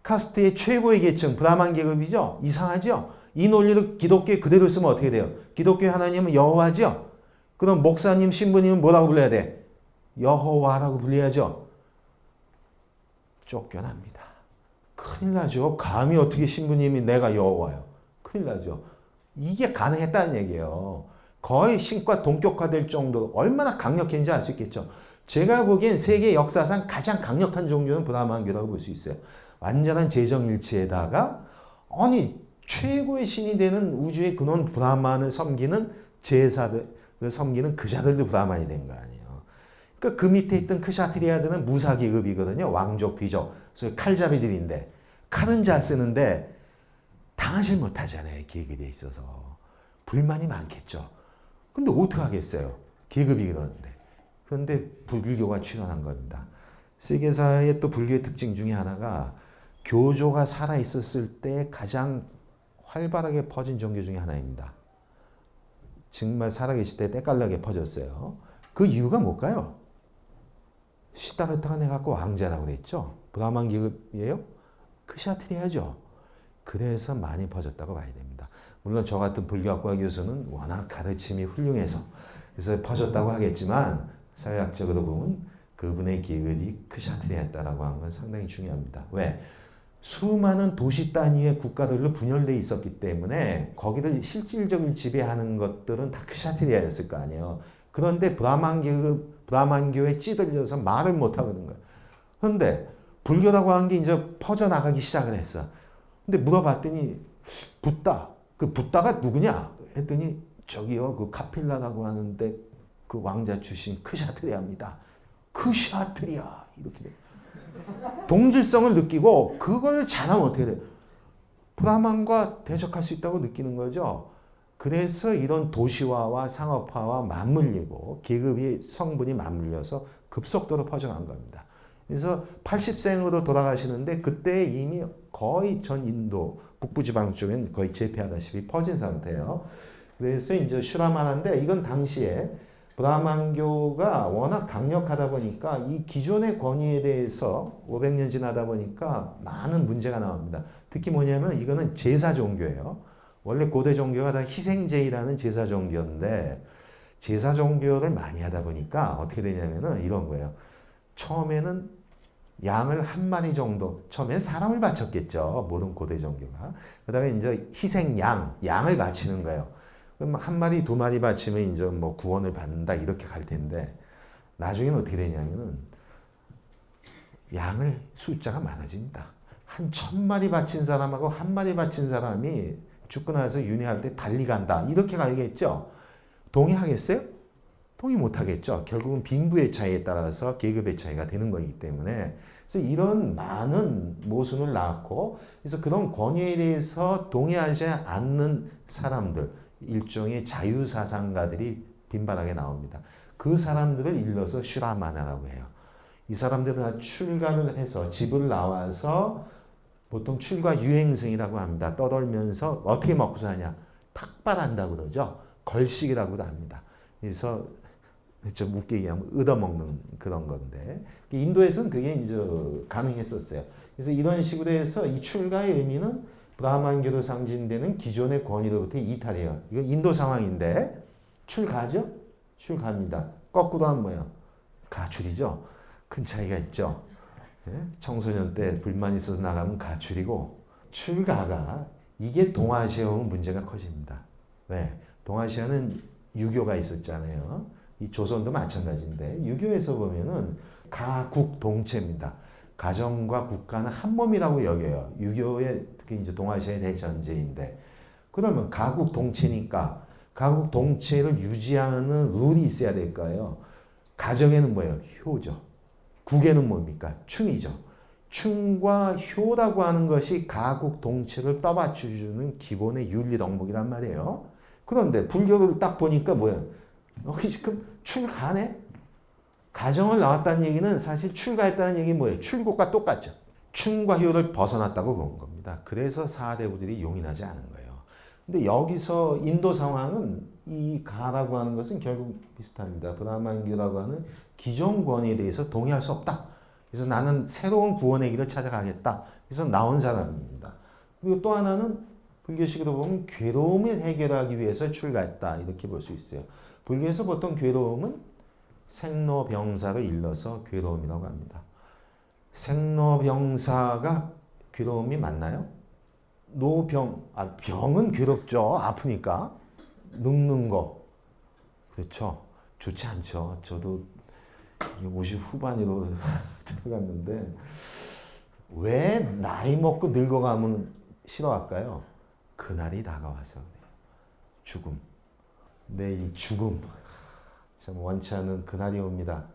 카스트의 최고의 계층, 브라만 계급이죠. 이상하죠? 이 논리를 기독교에 그대로 쓰면 어떻게 돼요? 기독교 하나님은 여호와죠? 그럼 목사님, 신부님은 뭐라고 불러야 돼? 여호와라고 불려야죠. 쫓겨납니다. 큰일 나죠. 감히 어떻게 신부님이 내가 여호와요? 큰일 나죠. 이게 가능했다는 얘기예요. 거의 신과 동격화될 정도로 얼마나 강력했는지 알 수 있겠죠. 제가 보기엔 세계 역사상 가장 강력한 종교는 브라만교라고 볼 수 있어요. 완전한 재정일치에다가 아니 최고의 신이 되는 우주의 근원 브라만을 섬기는 제사들을 섬기는 그 자들도 브라만이 된 거 아니에요. 그러니까 그 밑에 있던 크샤트리아들은 무사계급이거든요. 왕족, 귀족. 그래서 칼잡이들인데 칼은 잘 쓰는데 당하질 못하잖아요. 계급에 있어서. 불만이 많겠죠. 근데 어떻게 하겠어요? 계급이 그러는데. 그런데 불교가 출현한 겁니다. 세계사의 또 불교의 특징 중에 하나가 교조가 살아있었을 때 가장 활발하게 퍼진 종교 중에 하나입니다. 정말 살아계실 때 때깔나게 퍼졌어요. 그 이유가 뭘까요? 시다르타가 내갖고 왕자라고 그랬죠. 브라만 계급이에요? 크샤트리아죠. 그래서 많이 퍼졌다고 봐야 됩니다. 물론 저 같은 불교학과 교수는 워낙 가르침이 훌륭해서 그래서 퍼졌다고 하겠지만 사회학적으로 보면 그분의 계급이 크샤트리아였다라고 하는 건 상당히 중요합니다. 왜? 수많은 도시 단위의 국가들로 분열되어 있었기 때문에 거기를 실질적으로 지배하는 것들은 다 크샤트리아였을 거 아니에요. 그런데 브라만교에 찌들려서 말을 못하는 거예요. 그런데 불교라고 하는 게 이제 퍼져나가기 시작을 했어. 근데 물어봤더니 그 붓다가 누구냐 했더니 저기요 그 카필라라고 하는데 그 왕자 출신 크샤트리아입니다. 크샤트리아 이렇게 돼. 동질성을 느끼고 그걸 잘하면 어떻게 돼? 브라만과 대적할 수 있다고 느끼는 거죠. 그래서 이런 도시화와 상업화와 맞물리고 계급이 성분이 맞물려서 급속도로 퍼져간 겁니다. 그래서 80생으로 돌아가시는데 그때 이미 거의 전 인도 북부지방 쪽엔 거의 제패하다시피 퍼진 상태예요. 그래서 이제 슈라만한데 이건 당시에 브라만교가 워낙 강력하다 보니까 이 기존의 권위에 대해서 500년 지나다 보니까 많은 문제가 나옵니다. 특히 뭐냐면 이거는 제사 종교예요. 원래 고대 종교가 다 희생제의라는 제사 종교인데 제사 종교를 많이 하다 보니까 어떻게 되냐면은 이런 거예요. 처음에는 양을 한 마리 정도, 처음엔 사람을 바쳤겠죠. 모든 고대 종교가. 그다음에 이제 희생 양을 바치는 거예요. 그럼 한 마리, 두 마리 바치면 이제 뭐 구원을 받는다 이렇게 갈 텐데 나중에는 어떻게 되냐면은 양을 숫자가 많아집니다. 한 1000마리 바친 사람하고 한 마리 바친 사람이 죽고 나서 윤회할 때 달리 간다 이렇게 가겠죠. 동의하겠어요? 동의 못하겠죠. 결국은 빈부의 차이에 따라서 계급의 차이가 되는 거기 때문에 그래서 이런 많은 모순을 낳고 그래서 그런 권위에 대해서 동의하지 않는 사람들 일종의 자유사상가들이 빈번하게 나옵니다. 그 사람들을 일러서 슈라마나라고 해요. 이 사람들은 다 출가를 해서 집을 나와서 보통 출가 유행승이라고 합니다. 떠돌면서 어떻게 먹고 사냐? 탁발한다고 그러죠. 걸식이라고도 합니다. 그래서 좀 웃기게 얘기하면 얻어먹는 그런 건데 인도에서는 그게 이제 가능했었어요. 그래서 이런 식으로 해서 이 출가의 의미는 브라만교로 상징되는 기존의 권위로부터 이탈해요. 이건 인도 상황인데 출가죠? 출가입니다. 거꾸로 하면 뭐예요? 가출이죠. 큰 차이가 있죠. 청소년 때 불만 있어서 나가면 가출이고 출가가 이게 동아시아에 오면 문제가 커집니다. 왜? 동아시아는 유교가 있었잖아요. 이 조선도 마찬가지인데 유교에서 보면은 가국 동체입니다. 가정과 국가는 한 몸이라고 여겨요. 유교의 특히 이제 동아시아의 대전제인데 그러면 가국 동체니까 가국 동체를 유지하는 룰이 있어야 될 거예요. 가정에는 뭐예요? 효죠. 국에는 뭡니까? 충이죠. 충과 효라고 하는 것이 가국 동체를 떠받쳐주는 기본의 윤리 덕목이란 말이에요. 그런데 불교를 딱 보니까 뭐예요? 여기 지금 출가네? 가정을 나왔다는 얘기는 사실 출가했다는 얘기는 뭐예요? 출국과 똑같죠. 충과 효를 벗어났다고 본 겁니다. 그래서 사대부들이 용인하지 않은 거예요. 근데 여기서 인도 상황은 이 가라고 하는 것은 결국 비슷합니다. 브라만교라고 하는 기존 권위에 대해서 동의할 수 없다. 그래서 나는 새로운 구원의 길을 찾아가겠다. 그래서 나온 사람입니다. 그리고 또 하나는 불교식으로 보면 괴로움을 해결하기 위해서 출가했다. 이렇게 볼 수 있어요. 불교에서 보통 괴로움은 생로병사를 일러서 괴로움이라고 합니다. 생로병사가 괴로움이 맞나요? 병은 괴롭죠. 아프니까. 늙는 거. 그렇죠. 좋지 않죠. 저도 50 후반으로 들어갔는데 왜 나이 먹고 늙어가면 싫어할까요? 그날이 다가와서 그래요. 죽음. 내 이 죽음. 참 원치 않은 그날이 옵니다.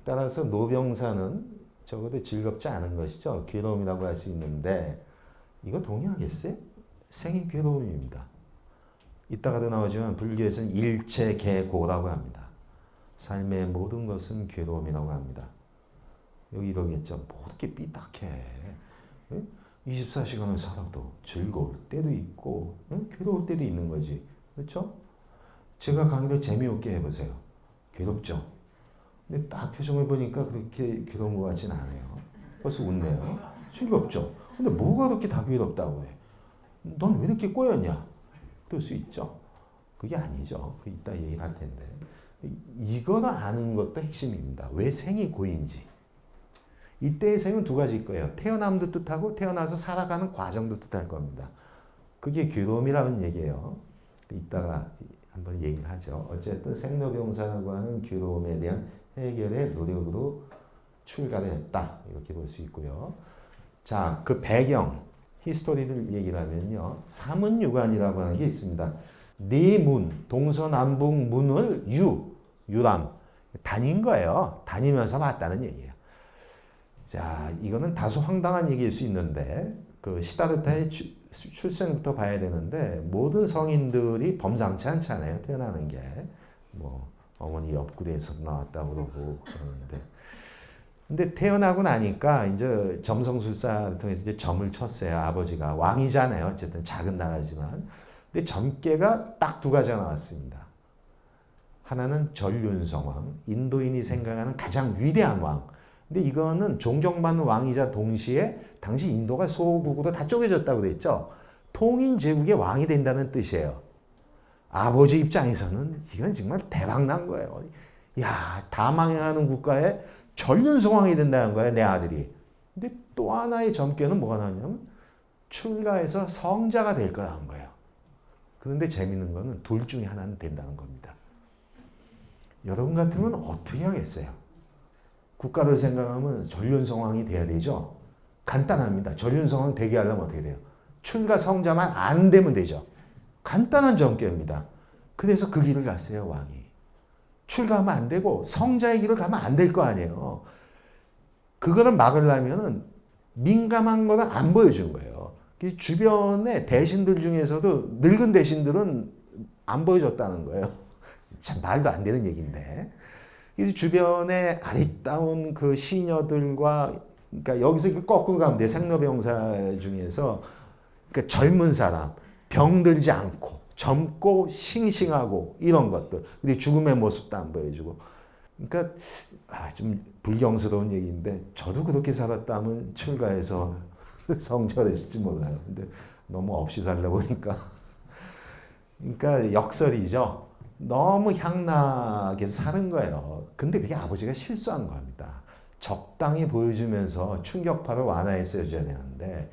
따라서 노병사는 적어도 즐겁지 않은 것이죠. 괴로움이라고 할 수 있는데 이거 동의하겠어요? 생이 괴로움입니다. 이따가도 나오지만 불교에서는 일체계고라고 합니다. 삶의 모든 것은 괴로움이라고 합니다. 여기 이러겠죠. 뭐 이렇게 삐딱해. 24시간을 살아도 즐거울 때도 있고 괴로울 때도 있는 거지. 그렇죠? 제가 강의를 재미없게 해보세요. 괴롭죠? 근데 딱 표정을 보니까 그렇게 괴로운 것 같진 않아요. 벌써 웃네요. 즐겁죠? 근데 뭐가 그렇게 다 괴롭다고 해? 넌 왜 이렇게 꼬였냐? 그럴 수 있죠. 그게 아니죠. 그 이따 얘기를 할 텐데. 이거를 아는 것도 핵심입니다. 왜 생이 고인지. 이때의 생은 두 가지일 거예요. 태어남도 뜻하고 태어나서 살아가는 과정도 뜻할 겁니다. 그게 괴로움이라는 얘기예요. 이따가 한번 얘기를 하죠. 어쨌든 생로병사라고 하는 괴로움에 대한 해결의 노력으로 출가를 했다. 이렇게 볼 수 있고요. 자, 그 배경, 히스토리를 얘기를 하면요. 사문유관이라고 하는 게 있습니다. 네 문, 동서남북 문을 유람, 다닌 거예요. 다니면서 봤다는 얘기예요. 자, 이거는 다소 황당한 얘기일 수 있는데, 그 시다르타의 출생부터 봐야 되는데, 모든 성인들이 범상치 않잖아요. 태어나는 게. 뭐, 어머니 옆구리에서 나왔다고 그러고 그러는데. 근데 태어나고 나니까 이제 점성술사를 통해서 이제 점을 쳤어요. 아버지가. 왕이잖아요. 어쨌든 작은 나라지만. 근데 점괘가 딱 두 가지가 나왔습니다. 하나는 전륜성왕, 인도인이 생각하는 가장 위대한 왕. 근데 이거는 존경받는 왕이자 동시에 당시 인도가 소국으로 다 쪼개졌다고 그랬죠. 통일제국의 왕이 된다는 뜻이에요. 아버지 입장에서는 이건 정말 대박난 거예요. 야, 다 망해가는 국가에 전륜성왕이 된다는 거예요, 내 아들이. 근데 또 하나의 점괘는 뭐가 나왔냐면 출가해서 성자가 될 거라는 거예요. 그런데 재밌는 거는 둘 중에 하나는 된다는 겁니다. 여러분 같으면 어떻게 하겠어요? 국가를 생각하면 전륜성왕이 돼야 되죠. 간단합니다. 전륜성왕 되게 하려면 어떻게 돼요? 출가 성자만 안 되면 되죠. 간단한 점괘입니다. 그래서 그 길을 갔어요, 왕이. 출가하면 안 되고 성자의 길을 가면 안 될 거 아니에요. 그거를 막으려면 민감한 거는 안 보여준 거예요. 주변의 대신들 중에서도 늙은 대신들은 안 보여줬다는 거예요. 참 말도 안 되는 얘기인데. 그래서 주변에 아리따운 그 시녀들과, 그러니까 여기서 거꾸로 가면 돼. 생로병사 중에서 그러니까 젊은 사람, 병들지 않고 젊고 싱싱하고 이런 것들. 근데 죽음의 모습도 안 보여주고. 그러니까 좀 불경스러운 얘기인데 저도 그렇게 살았다면 출가해서 성절했을지 몰라요. 근데 너무 없이 살다 보니까. 그러니까 역설이죠. 너무 향락에 사는 거예요. 근데 그게 아버지가 실수한 겁니다. 적당히 보여주면서 충격파를 완화했어야 되는데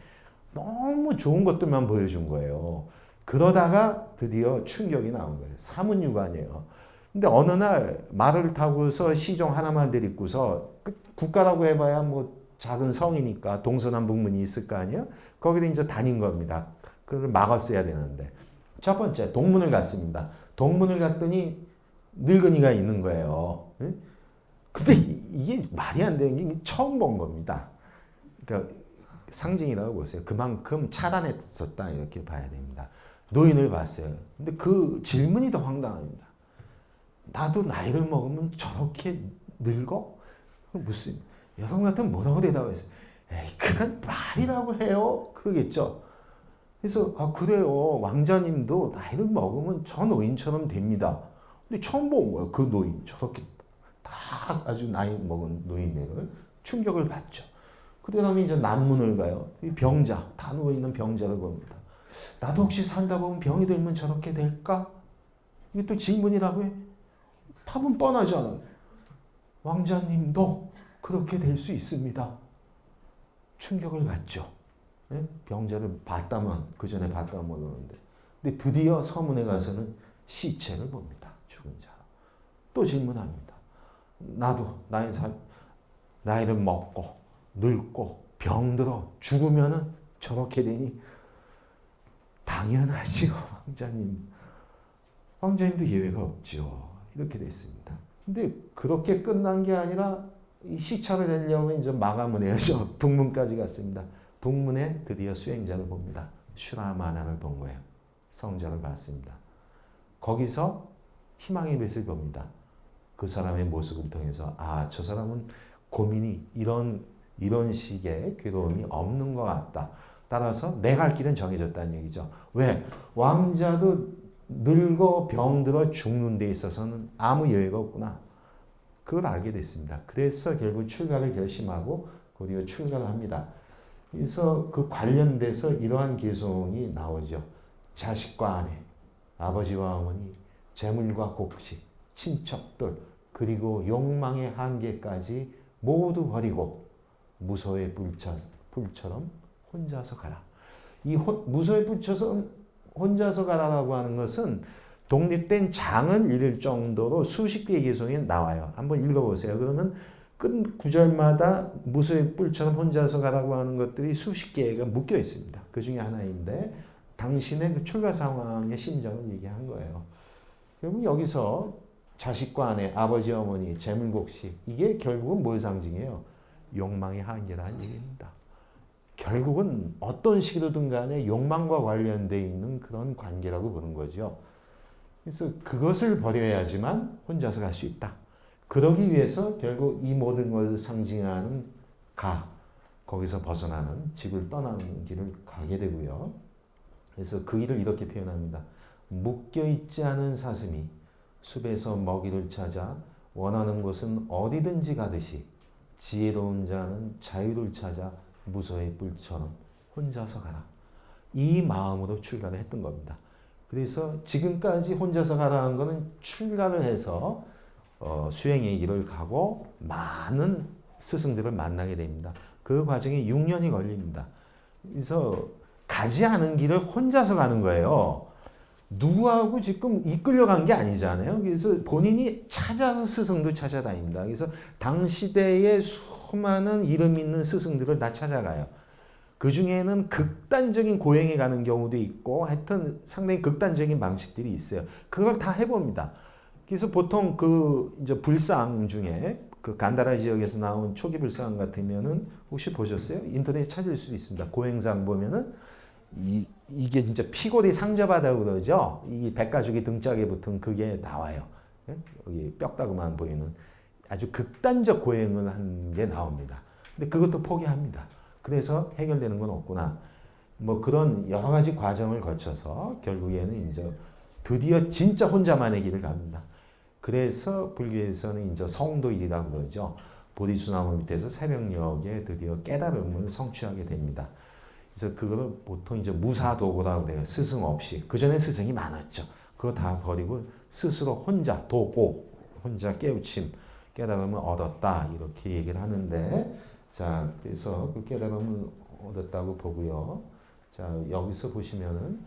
너무 좋은 것들만 보여준 거예요. 그러다가 드디어 충격이 나온 거예요. 사문유관이에요. 근데 어느 날 말을 타고서 시종 하나만 데리고서 국가라고 해봐야 뭐 작은 성이니까 동서남북문이 있을 거 아니에요? 거기서 이제 다닌 겁니다. 그걸 막았어야 되는데. 첫 번째, 동문을 갔습니다. 동문을 갔더니 늙은이가 있는 거예요. 근데 이게 말이 안 되는 게 처음 본 겁니다. 그러니까 상징이라고 보세요. 그만큼 차단했었다 이렇게 봐야 됩니다. 노인을 봤어요. 근데 그 질문이 더 황당합니다. 나도 나이를 먹으면 저렇게 늙어? 무슨 여러분 같으면 뭐라고 대답했어요? 에이, 그건 말이라고 해요. 그러겠죠. 그래서 그래요. 왕자님도 나이를 먹으면 저 노인처럼 됩니다. 근데 처음 본 거예요. 그 노인 저렇게 다 아주 나이 먹은 노인네를 충격을 받죠. 그 다음에 이제 난문을 가요. 이 병자, 다 누워있는 병자를 봅니다. 나도 혹시 살다 보면 병이 들면 저렇게 될까? 이게 또 질문이라고 해? 답은 뻔하잖아. 왕자님도 그렇게 될 수 있습니다. 충격을 받죠. 네? 병자를 봤다면, 그 전에 봤다면 모르는데. 근데 드디어 서문에 가서는 시체를 봅니다. 죽은 자. 또 질문합니다. 나도 나이를 먹고 늙고 병들어 죽으면은 저렇게 되니? 당연하지요, 왕자님. 왕자님도 예외가 없죠. 이렇게 됐습니다. 근데 그렇게 끝난 게 아니라 이 시차를 내려면 이제 마감을 해야죠. 북문까지 갔습니다. 북문에 드디어 수행자를 봅니다. 슈라마나를 본 거예요. 성자를 봤습니다. 거기서 희망의 빛을 봅니다. 그 사람의 모습을 통해서 저 사람은 고민이 이런 식의 괴로움이 없는 것 같다. 따라서 내 갈 길은 정해졌다는 얘기죠. 왜? 왕자도 늙어 병들어 죽는 데 있어서는 아무 여유가 없구나. 그걸 알게 됐습니다. 그래서 결국 출가를 결심하고 곧이어 출가를 합니다. 그래서 그 관련돼서 이러한 개송이 나오죠. 자식과 아내, 아버지와 어머니, 재물과 곡식, 친척들, 그리고 욕망의 한계까지 모두 버리고 무소의 불처럼 혼자서 가라. 이 무소의 불처럼 혼자서 가라라고 하는 것은 독립된 장을 읽을 정도로 수십 개의 개송이 나와요. 한번 읽어보세요. 그러면 끝 구절마다 무소의 뿔처럼 혼자서 가라고 하는 것들이 수십 개가 묶여 있습니다. 그 중에 하나인데 당신의 그 출가 상황의 심정을 얘기한 거예요. 그러면 여기서 자식과 아내, 아버지, 어머니, 재물곡식 이게 결국은 뭘 상징해요? 욕망의 한계라는 얘기입니다. 결국은 어떤 식으로든 간에 욕망과 관련되어 있는 그런 관계라고 보는 거죠. 그래서 그것을 버려야지만 혼자서 갈 수 있다. 그러기 위해서 결국 이 모든 것을 상징하는 거기서 벗어나는 집을 떠나는 길을 가게 되고요. 그래서 그 길을 이렇게 표현합니다. 묶여있지 않은 사슴이 숲에서 먹이를 찾아 원하는 곳은 어디든지 가듯이 지혜로운 자는 자유를 찾아 무소의 뿔처럼 혼자서 가라. 이 마음으로 출가를 했던 겁니다. 그래서 지금까지 혼자서 가라는 것은 출가를 해서 수행의 길을 가고 많은 스승들을 만나게 됩니다. 그 과정에 6년이 걸립니다. 그래서 가지 않은 길을 혼자서 가는 거예요. 누구하고 지금 이끌려간 게 아니잖아요. 그래서 본인이 찾아서 스승도 찾아다닙니다. 그래서 당시대의 수많은 이름 있는 스승들을 다 찾아가요. 그 중에는 극단적인 고행에 가는 경우도 있고 하여튼 상당히 극단적인 방식들이 있어요. 그걸 다 해봅니다. 그래서 보통 그 이제 불상 중에 그 간다라 지역에서 나온 초기 불상 같으면은 혹시 보셨어요? 인터넷에 찾을 수도 있습니다. 고행상 보면은 이게 진짜 피골이 상접하다고 그러죠. 이 백가죽이 등짝에 붙은 그게 나와요. 여기 뼈다구만 보이는 아주 극단적 고행을 한 게 나옵니다. 근데 그것도 포기합니다. 그래서 해결되는 건 없구나. 뭐 그런 여러 가지 과정을 거쳐서 결국에는 이제 드디어 진짜 혼자만의 길을 갑니다. 그래서 불교에서는 이제 성도일이라고 그러죠. 보리수나무 밑에서 새벽녘에 드디어 깨달음을 성취하게 됩니다. 그래서 그거를 보통 이제 무사도고라고 그래요. 스승 없이. 그 전에 스승이 많았죠. 그거 다 버리고 스스로 혼자 도고, 혼자 깨우침, 깨달음을 얻었다. 이렇게 얘기를 하는데, 자, 그래서 그 깨달음을 얻었다고 보고요. 자, 여기서 보시면은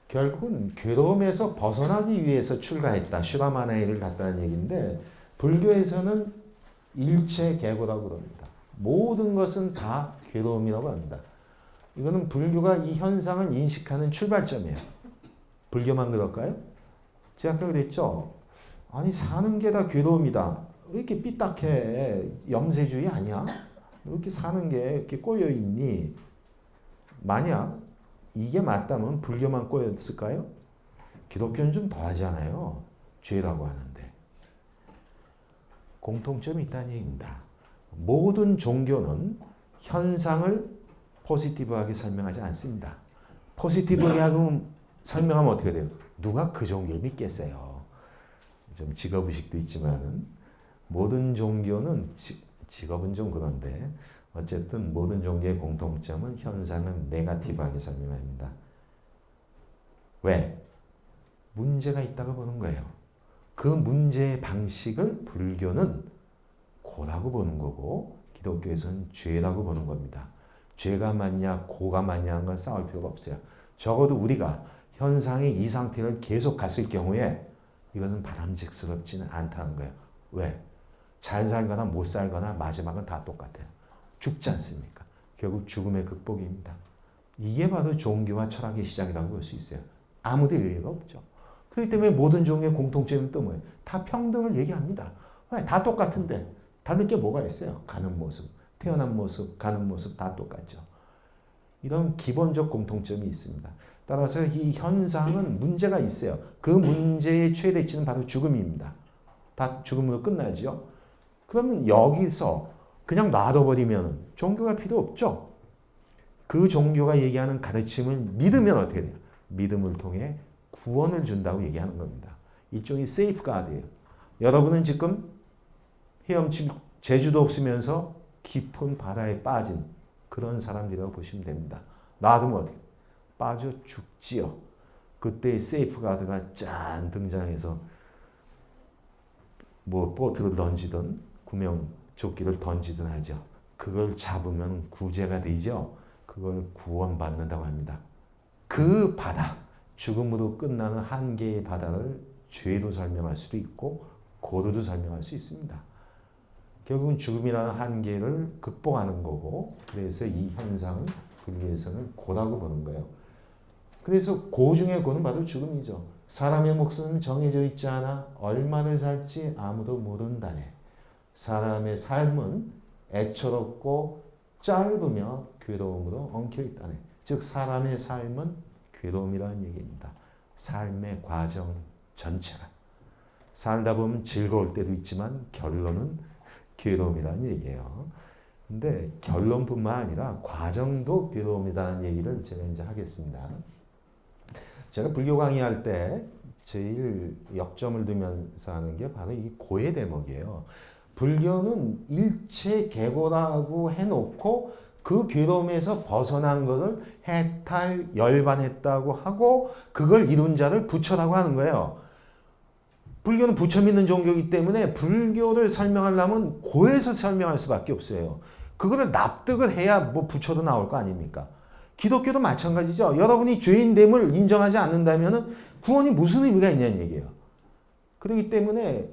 결국은 괴로움에서 벗어나기 위해서 출가했다. 슈라마나이를 갔다는 얘기인데, 불교에서는 일체계고라고 그럽니다. 모든 것은 다 괴로움이라고 합니다. 이거는 불교가 이 현상을 인식하는 출발점이에요. 불교만 그럴까요? 제가 아까 그랬죠. 아니 사는 게 다 괴로움이다. 왜 이렇게 삐딱해? 염세주의 아니야? 왜 이렇게 사는 게 이렇게 꼬여 있니? 만약 이게 맞다면 불교만 꼬였을까요? 기독교는 좀 더하잖아요. 죄라고 하는데. 공통점이 있다는 얘기입니다. 모든 종교는 현상을 포지티브하게 설명하지 않습니다. 포지티브하게 설명하면 어떻게 돼요? 누가 그 종교를 믿겠어요? 좀 직업의식도 있지만은 모든 종교는 직업은 좀 그런데 어쨌든 모든 종교의 공통점은 현상을 네거티브하게 설명합니다. 왜? 문제가 있다고 보는 거예요. 그 문제의 방식을 불교는 고라고 보는 거고 기독교에서는 죄라고 보는 겁니다. 죄가 맞냐 고가 맞냐 하는 건 싸울 필요가 없어요. 적어도 우리가 현상이 이 상태를 계속 갔을 경우에 이것은 바람직스럽지는 않다는 거예요. 왜? 잘 살거나 못 살거나 마지막은 다 똑같아요. 죽지 않습니까? 결국 죽음의 극복입니다. 이게 바로 종교와 철학의 시작이라고 볼 수 있어요. 아무도 일리가 없죠. 그렇기 때문에 모든 종교의 공통점은 또 뭐예요? 다 평등을 얘기합니다. 왜? 다 똑같은데 다른 게 뭐가 있어요? 가는 모습, 태어난 모습, 가는 모습 다 똑같죠. 이런 기본적 공통점이 있습니다. 따라서 이 현상은 문제가 있어요. 그 문제의 최대치는 바로 죽음입니다. 다 죽음으로 끝나죠. 그러면 여기서 그냥 놔둬버리면 종교가 필요 없죠. 그 종교가 얘기하는 가르침을 믿으면 어떻게 돼요? 믿음을 통해 구원을 준다고 얘기하는 겁니다. 일종의 세이프가드예요. 여러분은 지금 헤엄칠 재주도 없으면서 깊은 바다에 빠진 그런 사람들이라고 보시면 됩니다. 놔두면 어떻게? 빠져 죽지요. 그때 세이프가드가 짠 등장해서 뭐 보트를 던지든 구명조끼를 던지든 하죠. 그걸 잡으면 구제가 되죠. 그걸 구원받는다고 합니다. 그 바다, 죽음으로 끝나는 한계의 바다를 죄로 설명할 수도 있고 고로도 설명할 수 있습니다. 결국은 죽음이라는 한계를 극복하는 거고 그래서 이 현상을 불교에서는 고라고 보는 거예요. 그래서 고 중에 고는 바로 죽음이죠. 사람의 목숨은 정해져 있지 않아 얼마를 살지 아무도 모른다네. 사람의 삶은 애처롭고 짧으며 괴로움으로 엉켜있다네. 즉 사람의 삶은 괴로움이라는 얘기입니다. 삶의 과정 전체가. 살다 보면 즐거울 때도 있지만 결론은 괴로움이라는 얘기예요. 근데 결론뿐만 아니라 과정도 괴로움이라는 얘기를 제가 이제 하겠습니다. 제가 불교 강의할 때 제일 역점을 두면서 하는 게 바로 이 고의 대목이에요. 불교는 일체계고라고 해놓고 그 괴로움에서 벗어난 것을 해탈, 열반했다고 하고 그걸 이룬 자를 부처라고 하는 거예요. 불교는 부처 믿는 종교이기 때문에 불교를 설명하려면 고에서 설명할 수밖에 없어요. 그거를 납득을 해야 뭐 부처도 나올 거 아닙니까? 기독교도 마찬가지죠. 여러분이 죄인됨을 인정하지 않는다면 구원이 무슨 의미가 있냐는 얘기예요. 그렇기 때문에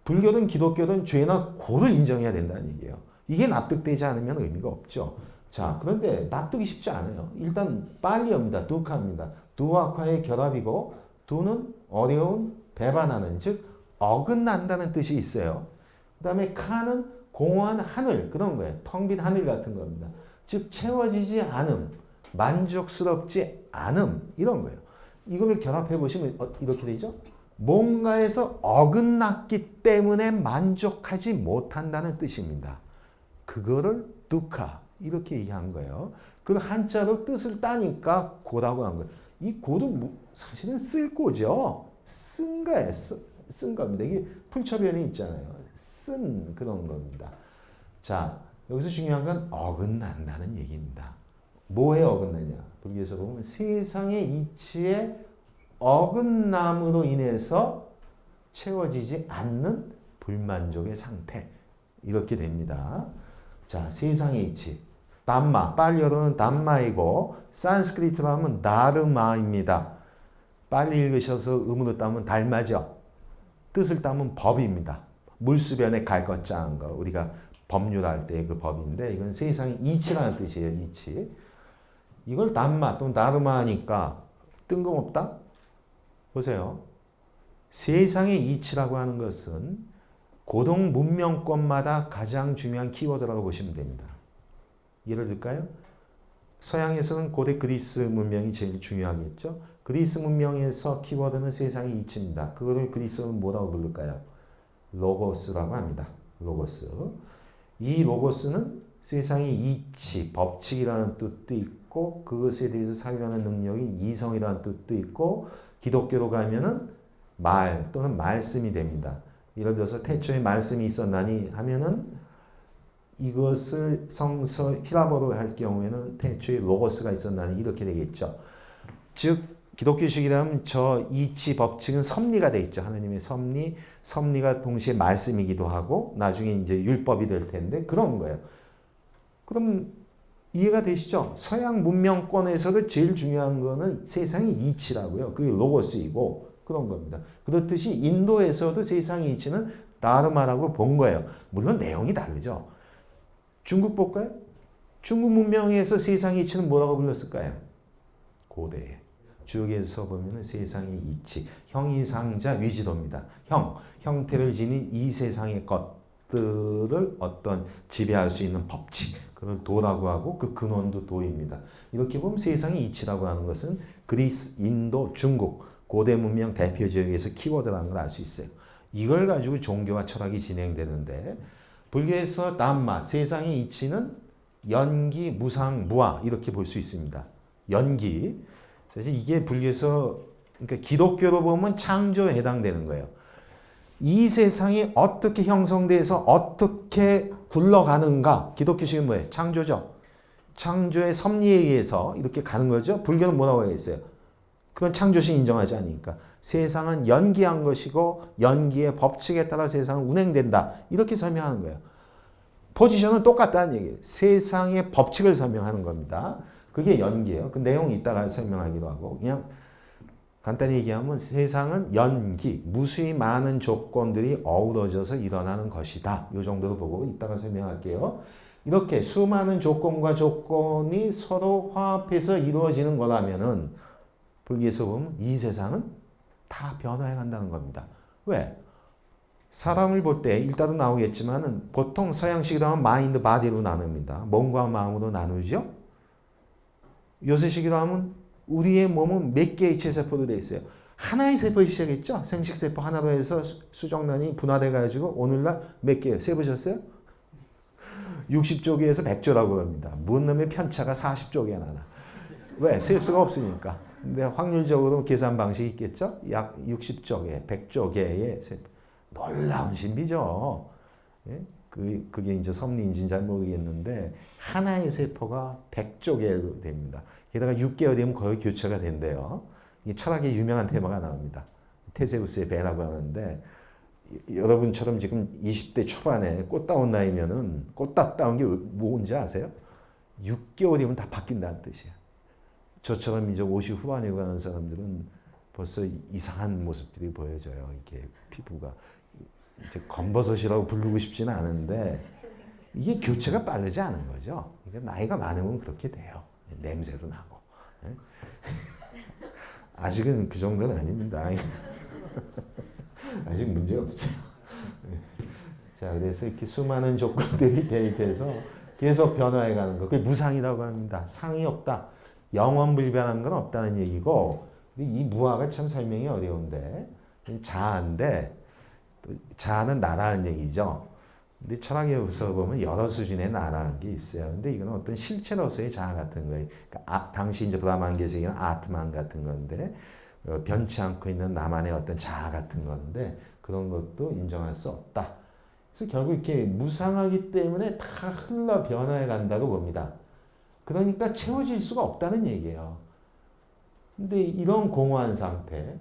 불교든 기독교든 죄나 고를 인정해야 된다는 얘기예요. 이게 납득되지 않으면 의미가 없죠. 자, 그런데 납득이 쉽지 않아요. 일단 빨리어입니다. 두카입니다. 두와카의 결합이고 두는 어려운 배반하는 즉 어긋난다는 뜻이 있어요. 그 다음에 카는 공허한 하늘 그런 거예요. 텅 빈 하늘 같은 겁니다. 즉 채워지지 않음, 만족스럽지 않음 이런 거예요. 이걸 결합해 보시면 이렇게 되죠. 뭔가에서 어긋났기 때문에 만족하지 못한다는 뜻입니다. 그거를 두카 이렇게 얘기한 거예요. 그 한자로 뜻을 따니까 고라고 한 거예요. 이 고도 사실은 쓸 고죠. 쓴 거예요. 쓴 겁니다. 이게 풀처변이 있잖아요. 쓴 그런 겁니다. 자, 여기서 중요한 건 어긋난다는 얘기입니다. 뭐에 어긋나냐? 불교에서 보면 세상의 이치에 어긋남으로 인해서 채워지지 않는 불만족의 상태. 이렇게 됩니다. 자, 세상의 이치. 담마, 빨리어로는 담마이고 산스크리트로 하면 다르마입니다. 빨리 읽으셔서 음으로 따면 달마죠. 뜻을 따면 법입니다. 물수변에 갈 것 짠 거. 우리가 법률할 때 그 법인데 이건 세상의 이치라는 뜻이에요. 이치. 이걸 담마 또는 다르마 하니까 뜬금없다? 보세요. 세상의 이치라고 하는 것은 고동 문명권마다 가장 중요한 키워드라고 보시면 됩니다. 예를 들까요? 서양에서는 고대 그리스 문명이 제일 중요하겠죠. 그리스 문명에서 키워드는 세상의 이치입니다. 그거를 그리스어는 뭐라고 부를까요? 로고스라고 합니다. 로고스. 이 로고스는 세상의 이치, 법칙이라는 뜻도 있고 그것에 대해서 살려는 능력이 이성이라는 뜻도 있고 기독교로 가면은 말 또는 말씀이 됩니다. 예를 들어서 태초에 말씀이 있었나니 하면은 이것을 성서 히라보로 할 경우에는 태초에 로고스가 있었나니 이렇게 되겠죠. 즉 기독교식이라면 저 이치 법칙은 섭리가 돼 있죠. 하나님의 섭리, 섭리가 동시에 말씀이기도 하고 나중에 이제 율법이 될 텐데 그런 거예요. 그럼 이해가 되시죠? 서양 문명권에서도 제일 중요한 거는 세상의 이치라고요. 그게 로고스이고 그런 겁니다. 그렇듯이 인도에서도 세상의 이치는 다르마라고 본 거예요. 물론 내용이 다르죠. 중국 볼까요? 중국 문명에서 세상의 이치는 뭐라고 불렀을까요? 고대에. 주역에서 보면 세상의 이치, 형이상자 위지도입니다. 형태를 지닌 이 세상의 것들을 어떤 지배할 수 있는 법칙, 그걸 도라고 하고 그 근원도 도입니다. 이렇게 보면 세상의 이치라고 하는 것은 그리스, 인도, 중국, 고대 문명 대표 지역에서 키워드라는 걸 알 수 있어요. 이걸 가지고 종교와 철학이 진행되는데 불교에서 담마, 세상의 이치는 연기, 무상, 무아 이렇게 볼 수 있습니다. 연기, 사실 이게 불교에서 그러니까 기독교로 보면 창조에 해당되는 거예요. 이 세상이 어떻게 형성돼서 어떻게 굴러가는가? 기독교식은 뭐예요? 창조죠. 창조의 섭리에 의해서 이렇게 가는 거죠. 불교는 뭐라고 하겠어요? 그건 창조식 인정하지 않으니까. 세상은 연기한 것이고 연기의 법칙에 따라 세상은 운행된다. 이렇게 설명하는 거예요. 포지션은 똑같다는 얘기예요. 세상의 법칙을 설명하는 겁니다. 그게 연기예요. 그 내용이 이따가 설명하기도 하고 그냥 간단히 얘기하면 세상은 연기, 무수히 많은 조건들이 어우러져서 일어나는 것이다. 이 정도로 보고 이따가 설명할게요. 이렇게 수많은 조건과 조건이 서로 화합해서 이루어지는 거라면은 불교에서 보면 이 세상은 다 변화해 간다는 겁니다. 왜? 사람을 볼 때 일단은 나오겠지만은 보통 서양식으로 하면 마인드, 바디로 나눕니다. 몸과 마음으로 나누죠. 요새식으로 하면 우리의 몸은 몇 개의 체세포로 되어 있어요. 하나의 세포에 시작했죠. 생식세포 하나로 해서 수정란이 분화돼 가지고 오늘날 몇 개예요? 세보셨어요? 60조개에서 100조라고 합니다. 뭔 놈의 편차가 40조개나 나. 왜? 셀 수가 없으니까. 근데 확률적으로 계산 방식이 있겠죠? 약 60조개, 100조개의 세포. 놀라운 신비죠. 예? 그게 이제 섭리인지는 잘 모르겠는데 하나의 세포가 100조개로 됩니다. 게다가 6개월 되면 거의 교체가 된대요. 이 철학의 유명한 테마가 나옵니다. 테세우스의 배라고 하는데 여러분처럼 지금 20대 초반에 꽃다운 나이면은 꽃다운 게 뭔지 아세요? 6개월이면 다 바뀐다는 뜻이에요. 저처럼 이제 50 후반에 가는 사람들은 벌써 이상한 모습들이 보여져요. 이렇게 피부가 이제 검버섯이라고 부르고 싶지는 않은데 이게 교체가 빠르지 않은 거죠. 그러니까 나이가 많으면 그렇게 돼요. 냄새도 나고. 아직은 그 정도는 아닙니다. 아직 문제 없어요. 자, 그래서 이렇게 수많은 조건들이 대입해서 계속 변화해가는 거. 그게 무상이라고 합니다. 상이 없다. 영원불변한 건 없다는 얘기고, 이 무아가 참 설명이 어려운데, 자아인데, 자아는 나라는 얘기죠. 근데 철학에서 보면 여러 수준의 나라는 게 있어요. 근데 이건 어떤 실체로서의 자아 같은 거예요. 그러니까 당시 이제 브라만계에서는 아트만 같은 건데, 변치 않고 있는 나만의 어떤 자아 같은 건데, 그런 것도 인정할 수 없다. 그래서 결국 이렇게 무상하기 때문에 다 흘러 변화해 간다고 봅니다. 그러니까 채워질 수가 없다는 얘기예요. 근데 이런 공허한 상태,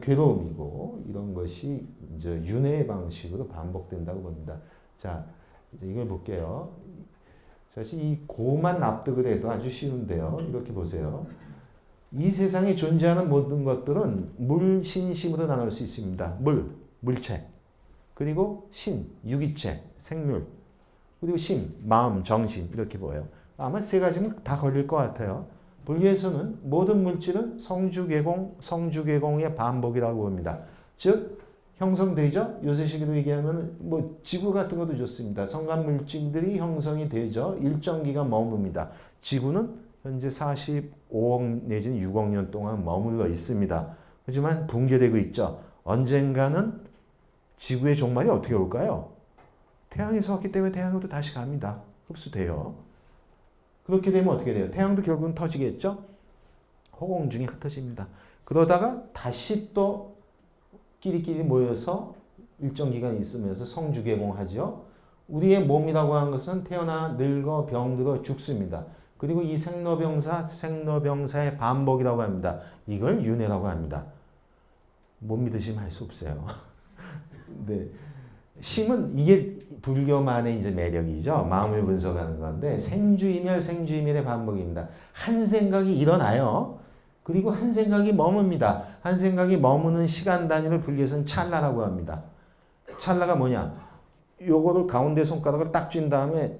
괴로움이고 이런 것이 이제 윤회의 방식으로 반복된다고 봅니다. 자, 이제 이걸 볼게요. 사실 이 고만 납득을 해도 아주 쉬운데요. 이렇게 보세요. 이 세상에 존재하는 모든 것들은 물, 신, 심으로 나눌 수 있습니다. 물체. 그리고 신, 유기체, 생물. 그리고 심, 마음, 정신 이렇게 보여요. 아마 세 가지는 다 걸릴 것 같아요. 불교에서는 모든 물질은 성주괴공의 반복이라고 봅니다. 즉 형성되죠. 요새식으로 얘기하면 뭐 지구 같은 것도 좋습니다. 성간 물질들이 형성이 되죠. 일정 기간 머뭅니다. 지구는 현재 45억 내지는 6억 년 동안 머물러 있습니다. 하지만 붕괴되고 있죠. 언젠가는 지구의 종말이 어떻게 올까요? 태양에서 왔기 때문에 태양으로 다시 갑니다. 흡수돼요. 그렇게 되면 어떻게 돼요? 태양도 결국은 터지겠죠? 호공 중에 흩어집니다. 그러다가 다시 또 끼리끼리 모여서 일정 기간 있으면서 성주개공하죠. 우리의 몸이라고 하는 것은 태어나 늙어 병들어 죽습니다. 그리고 이 생로병사의 반복이라고 합니다. 이걸 윤회라고 합니다. 못 믿으시면 할 수 없어요. 네. 심은 이게 불교만의 이제 매력이죠. 마음을 분석하는 건데 생주이멸의 반복입니다. 한 생각이 일어나요. 그리고 한 생각이 머뭅니다. 한 생각이 머무는 시간 단위를 불교에서는 찰나라고 합니다. 찰나가 뭐냐? 요거를 가운데 손가락을 딱 쥔 다음에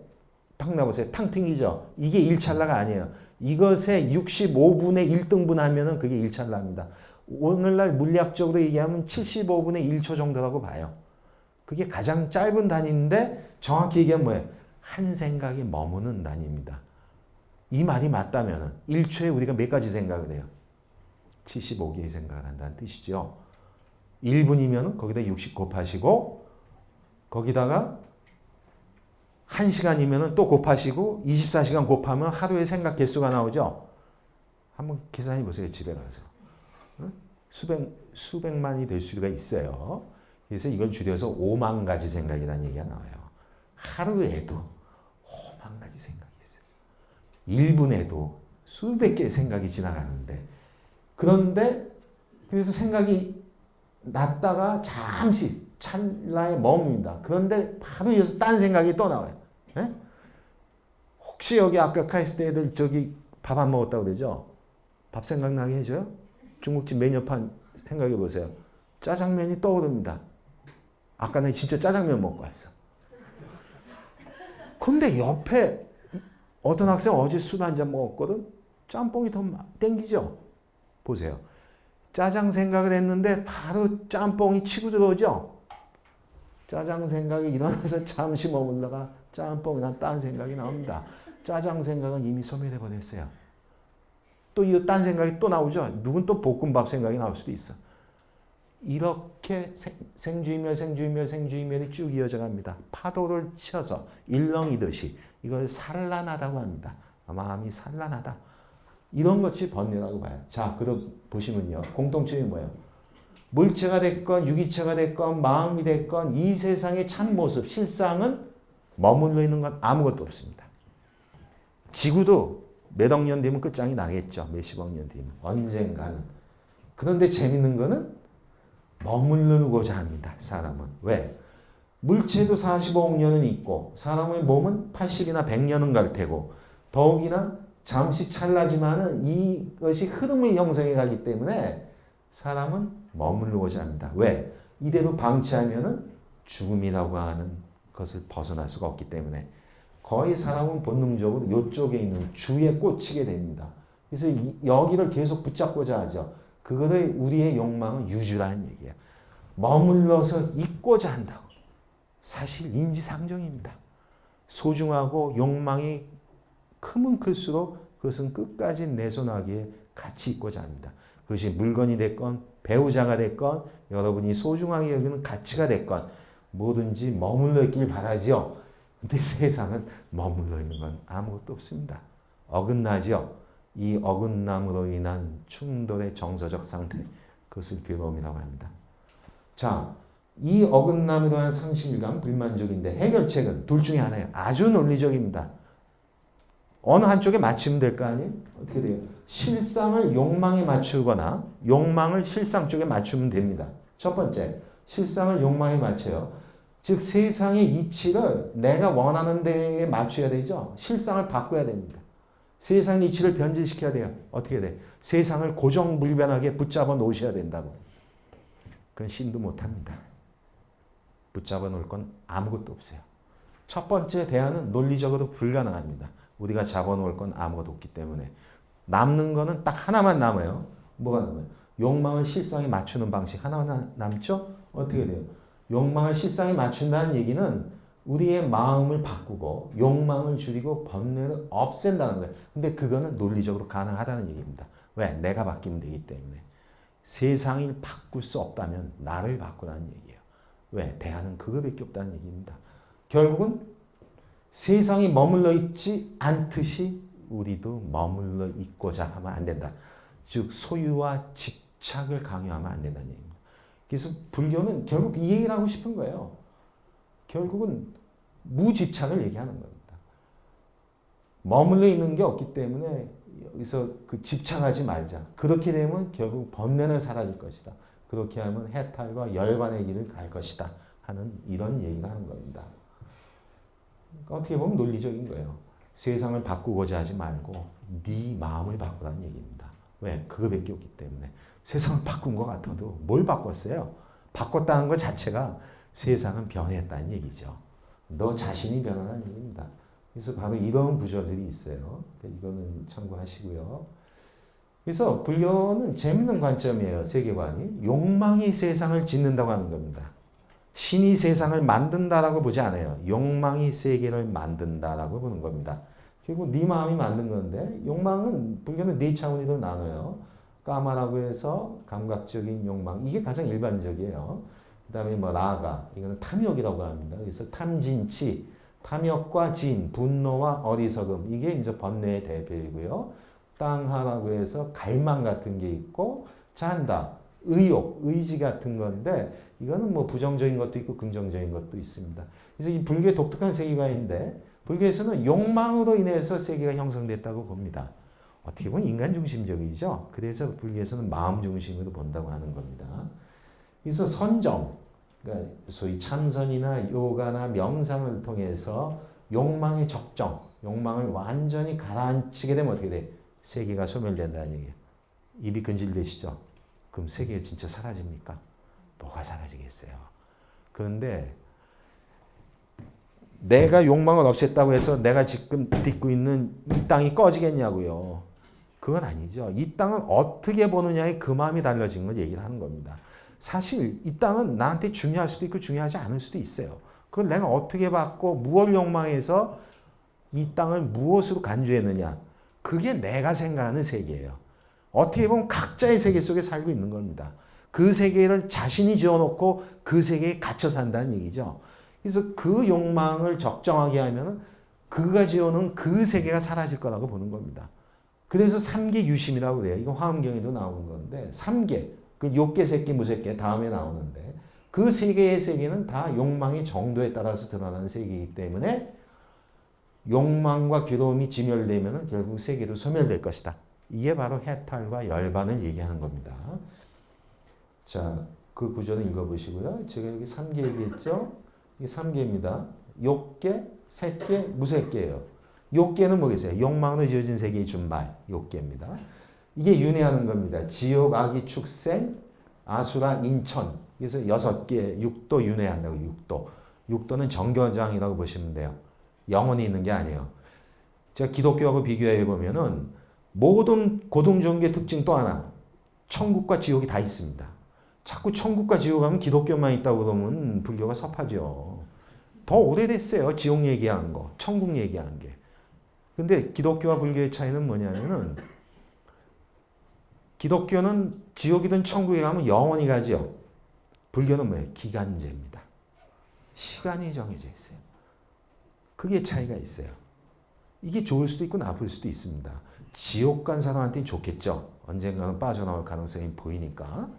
탁 놔보세요. 탕 튕기죠. 이게 1찰나가 아니에요. 이것의 65분의 1등분 하면은 그게 1찰나입니다. 오늘날 물리학적으로 얘기하면 75분의 1초 정도라고 봐요. 그게 가장 짧은 단위인데 정확히 얘기하면 뭐예요? 한 생각이 머무는 단위입니다. 이 말이 맞다면 1초에 우리가 몇 가지 생각을 해요? 75개의 생각을 한다는 뜻이죠. 1분이면 거기다 60 곱하시고 거기다가 1시간이면 또 곱하시고 24시간 곱하면 하루의 생각 개수가 나오죠. 한번 계산해 보세요. 집에 가서. 수백만이 될 수가 있어요. 그래서 이걸 줄여서 5만 가지 생각이라는 얘기가 나와요. 하루에도 5만 가지 생각이 있어요. 1분에도 수백 개의 생각이 지나가는데 그런데 그래서 생각이 났다가 잠시 찰나에 멈습니다. 그런데 바로 이어서 딴 생각이 또 나와요. 네? 혹시 여기 아까 카이스트 애들 저기 밥 안 먹었다고 그러죠? 밥 생각나게 해줘요? 중국집 메뉴판 생각해 보세요. 짜장면이 떠오릅니다. 아까 나 진짜 짜장면 먹고 왔어. 근데 옆에 어떤 학생 어제 술 한 잔 먹었거든? 짬뽕이 더 땡기죠? 보세요. 짜장 생각을 했는데 바로 짬뽕이 치고 들어오죠? 짜장 생각이 일어나서 잠시 머물다가 짬뽕이나 딴 생각이 나옵니다. 짜장 생각은 이미 소멸해 버렸어요. 또 이 딴 생각이 또 나오죠? 누군 또 볶음밥 생각이 나올 수도 있어. 이렇게 생주이멸이 쭉 이어져 갑니다. 파도를 쳐서 일렁이듯이 이걸 산란하다고 합니다. 마음이 산란하다. 이런 것이 번뇌라고 봐요. 자, 그럼 보시면요. 공통점이 뭐예요? 물체가 됐건 유기체가 됐건 마음이 됐건 이 세상의 참모습, 실상은 머물러 있는 건 아무것도 없습니다. 지구도 몇 억 년 뒤면 끝장이 나겠죠. 몇십억 년 뒤면. 언젠가는. 그런데 재밌는 거는 머무르고자 합니다. 사람은. 왜? 물체도 45억 년은 있고 사람의 몸은 80이나 100년은 갈 테고 더욱이나 잠시 찰나지만은 이것이 흐름을 형성해 가기 때문에 사람은 머무르고자 합니다. 왜? 이대로 방치하면은 죽음이라고 하는 것을 벗어날 수가 없기 때문에 거의 사람은 본능적으로 이쪽에 있는 주에 꽂히게 됩니다. 그래서 여기를 계속 붙잡고자 하죠. 그거를 우리의 욕망은 유주라는 얘기예요. 머물러서 있고자 한다고. 사실 인지상정입니다. 소중하고 욕망이 크면 클수록 그것은 끝까지 내 손아귀에 같이 있고자 합니다. 그것이 물건이 됐건 배우자가 됐건 여러분이 소중하게 여기는 가치가 됐건 뭐든지 머물러 있길 바라죠. 근데 세상은 머물러 있는 건 아무것도 없습니다. 어긋나죠. 이 어긋남으로 인한 충돌의 정서적 상태, 그것을 괴로움이라고 합니다. 자, 이 어긋남으로 인한 상실감, 불만족인데 해결책은 둘 중에 하나예요. 아주 논리적입니다. 어느 한쪽에 맞추면 될 거 아니에요? 어떻게 돼요? 실상을 욕망에 맞추거나 욕망을 실상 쪽에 맞추면 됩니다. 첫 번째, 실상을 욕망에 맞춰요. 즉 세상의 이치를 내가 원하는 데에 맞춰야 되죠. 실상을 바꿔야 됩니다. 세상의 이치를 변질시켜야 돼요. 어떻게 돼? 세상을 고정불변하게 붙잡아 놓으셔야 된다고. 그건 신도 못합니다. 붙잡아 놓을 건 아무것도 없어요. 첫 번째 대안은 논리적으로 불가능합니다. 우리가 잡아놓을 건 아무것도 없기 때문에 남는 거는 딱 하나만 남아요. 뭐가 남아요? 욕망을 실상에 맞추는 방식 하나만 남죠? 어떻게 돼요? 욕망을 실상에 맞춘다는 얘기는 우리의 마음을 바꾸고 욕망을 줄이고 번뇌를 없앤다는 거예요. 근데 그거는 논리적으로 가능하다는 얘기입니다. 왜? 내가 바뀌면 되기 때문에. 세상을 바꿀 수 없다면 나를 바꾸라는 얘기예요. 왜? 대안은 그거밖에 없다는 얘기입니다. 결국은 세상이 머물러 있지 않듯이 우리도 머물러 있고자 하면 안 된다. 즉 소유와 집착을 강요하면 안 된다는 얘기입니다. 그래서 불교는 결국 이 얘기를 하고 싶은 거예요. 결국은 무집착을 얘기하는 겁니다. 머물러 있는 게 없기 때문에 여기서 그 집착하지 말자. 그렇게 되면 결국 번뇌는 사라질 것이다. 그렇게 하면 해탈과 열반의 길을 갈 것이다. 하는 이런 얘기를 하는 겁니다. 그러니까 어떻게 보면 논리적인 거예요. 세상을 바꾸고자 하지 말고 네 마음을 바꾸라는 얘기입니다. 왜? 그거밖에 없기 때문에. 세상을 바꾼 것 같아도 뭘 바꿨어요? 바꿨다는 것 자체가 세상은 변했다는 얘기죠. 너 자신이 변하는 얘기입니다. 그래서 바로 이런 구절들이 있어요. 이거는 참고하시고요. 그래서 불교는 재밌는 관점이에요. 세계관이. 욕망이 세상을 짓는다고 하는 겁니다. 신이 세상을 만든다라고 보지 않아요. 욕망이 세계를 만든다라고 보는 겁니다. 결국 네 마음이 만든 건데 욕망은 불교는 네 차원으로 나눠요. 까마라고 해서 감각적인 욕망. 이게 가장 일반적이에요. 그 다음에 뭐 라가. 이거는 탐욕이라고 합니다. 그래서 탐진치. 탐욕과 진, 분노와 어리석음. 이게 이제 번뇌의 대표이고요. 땅하라고 해서 갈망 같은 게 있고 찬다. 의욕, 의지 같은 건데 이거는 뭐 부정적인 것도 있고 긍정적인 것도 있습니다. 그래서 이 불교의 독특한 세계관인데 불교에서는 욕망으로 인해서 세계가 형성됐다고 봅니다. 어떻게 보면 인간 중심적이죠. 그래서 불교에서는 마음 중심으로 본다고 하는 겁니다. 그래서 선정, 그러니까 소위 참선이나 요가나 명상을 통해서 욕망의 적정, 욕망을 완전히 가라앉히게 되면 어떻게 돼? 세계가 소멸된다는 얘기예요. 입이 근질되시죠? 그럼 세계가 진짜 사라집니까? 뭐가 사라지겠어요? 그런데 내가 욕망을 없앴다고 해서 내가 지금 딛고 있는 이 땅이 꺼지겠냐고요. 그건 아니죠. 이 땅을 어떻게 보느냐에 그 마음이 달라진 걸 얘기를 하는 겁니다. 사실 이 땅은 나한테 중요할 수도 있고 중요하지 않을 수도 있어요. 그걸 내가 어떻게 받고 무엇을 욕망해서 이 땅을 무엇으로 간주했느냐. 그게 내가 생각하는 세계예요. 어떻게 보면 각자의 세계 속에 살고 있는 겁니다. 그 세계를 자신이 지어놓고 그 세계에 갇혀 산다는 얘기죠. 그래서 그 욕망을 적정하게 하면 그가 지어놓은 그 세계가 사라질 거라고 보는 겁니다. 그래서 삼계 유심이라고 그래요. 이거 화엄경에도 나오는 건데 삼계, 그 욕계, 색계, 무색계 다음에 나오는데 그 세 개의 세계는 다 욕망의 정도에 따라서 드러나는 세계이기 때문에 욕망과 괴로움이 지멸되면 결국 세계로 소멸될 것이다. 이게 바로 해탈과 열반을 얘기하는 겁니다. 자, 그 구절을 읽어보시고요. 제가 여기 3개 얘기했죠? 이게 3개입니다. 욕계, 색계, 무색계예요. 욕계는 뭐겠어요? 욕망으로 지어진 세계의 준말, 욕계입니다. 이게 윤회하는 겁니다. 지옥, 악이, 축생, 아수라, 인천. 그래서 6개, 6도 윤회한다고, 6도. 6도는 정교장이라고 보시면 돼요. 영혼이 있는 게 아니에요. 제가 기독교하고 비교해 보면은 모든 고등종교의 특징 또 하나. 천국과 지옥이 다 있습니다. 자꾸 천국과 지옥 하면 기독교만 있다고 그러면 불교가 섭하죠. 더 오래됐어요. 지옥 얘기한 거, 천국 얘기한 게. 근데 기독교와 불교의 차이는 뭐냐면은 기독교는 지옥이든 천국에 가면 영원히 가죠. 불교는 뭐예요? 기간제입니다. 시간이 정해져 있어요. 그게 차이가 있어요. 이게 좋을 수도 있고 나쁠 수도 있습니다. 지옥 간 사람한테는 좋겠죠. 언젠가는 빠져나올 가능성이 보이니까.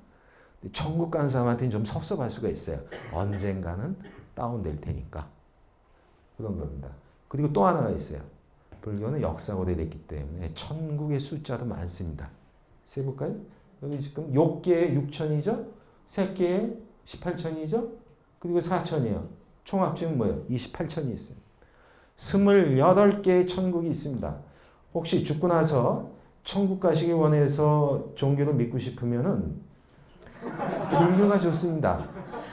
천국 간 사람한테는 좀 섭섭할 수가 있어요. 언젠가는 다운될 테니까. 그런 겁니다. 그리고 또 하나가 있어요. 불교는 역사가 오래됐기 때문에 천국의 숫자도 많습니다. 세볼까요? 여기 지금 욕계에 6천이죠? 색계에 18천이죠? 그리고 4천이에요. 총 합치면 뭐예요? 28천이 있어요. 28개의 천국이 있습니다. 혹시 죽고 나서 천국 가시기 원해서 종교를 믿고 싶으면은 불교가 좋습니다.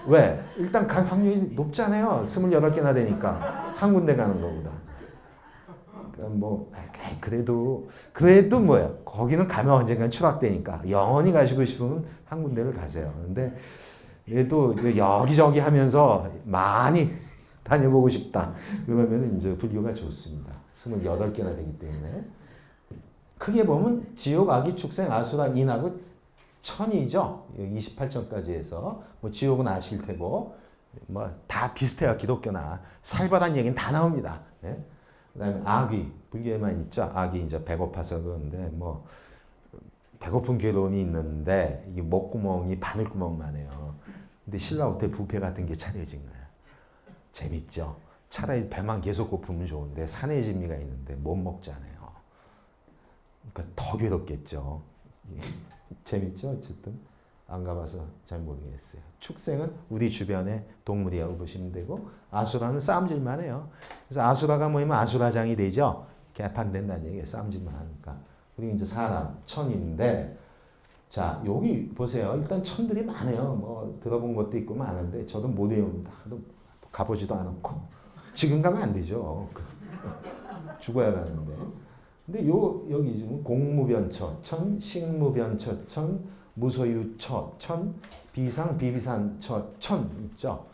왜? 일단 갈 확률이 높잖아요. 28개나 되니까. 한 군데 가는 것보다. 뭐 그래도 뭐예요? 거기는 가면 언젠간 추락되니까 영원히 가시고 싶으면 한 군데를 가세요. 근데 그래도 여기저기 하면서 많이 다녀보고 싶다. 그러면 이제 불교가 좋습니다. 28개나 되기 때문에. 크게 보면 지옥, 악이, 축생, 아수라, 인하고 천이죠. 28천까지 해서. 뭐 지옥은 아실 테고. 뭐 다 비슷해요. 기독교나 살벌한 얘기는 다 나옵니다. 예? 그다음에 악귀, 불교에만 있죠. 악귀 이제 배고파서 그런데 뭐 배고픈 괴로움이 있는데 이게 목구멍이 바늘구멍만 해요. 근데 신라 호텔 뷔페 같은 게 차려진 거야. 재밌죠. 차라리 배만 계속 고프면 좋은데 산의 진미가 있는데 못 먹잖아요. 그러니까 더 괴롭겠죠. 재밌죠. 어쨌든 안 가봐서 잘 모르겠어요. 축생은 우리 주변의 동물이라고 보시면 되고 아수라는 싸움질만 해요. 그래서 아수라가 모이면 아수라장이 되죠. 개판된다는 얘기예요. 싸움질만 하니까. 그리고 이제 사람, 천인데 자 여기 보세요. 일단 천들이 많아요. 뭐 들어본 것도 있고 많은데 저도 못 외웁니다. 가보지도 않았고 지금 가면 안 되죠. 죽어야 가는데. 근데 여기 지금 공무변처천, 식무변처천, 무소유처천, 비상 비비산처천 있죠.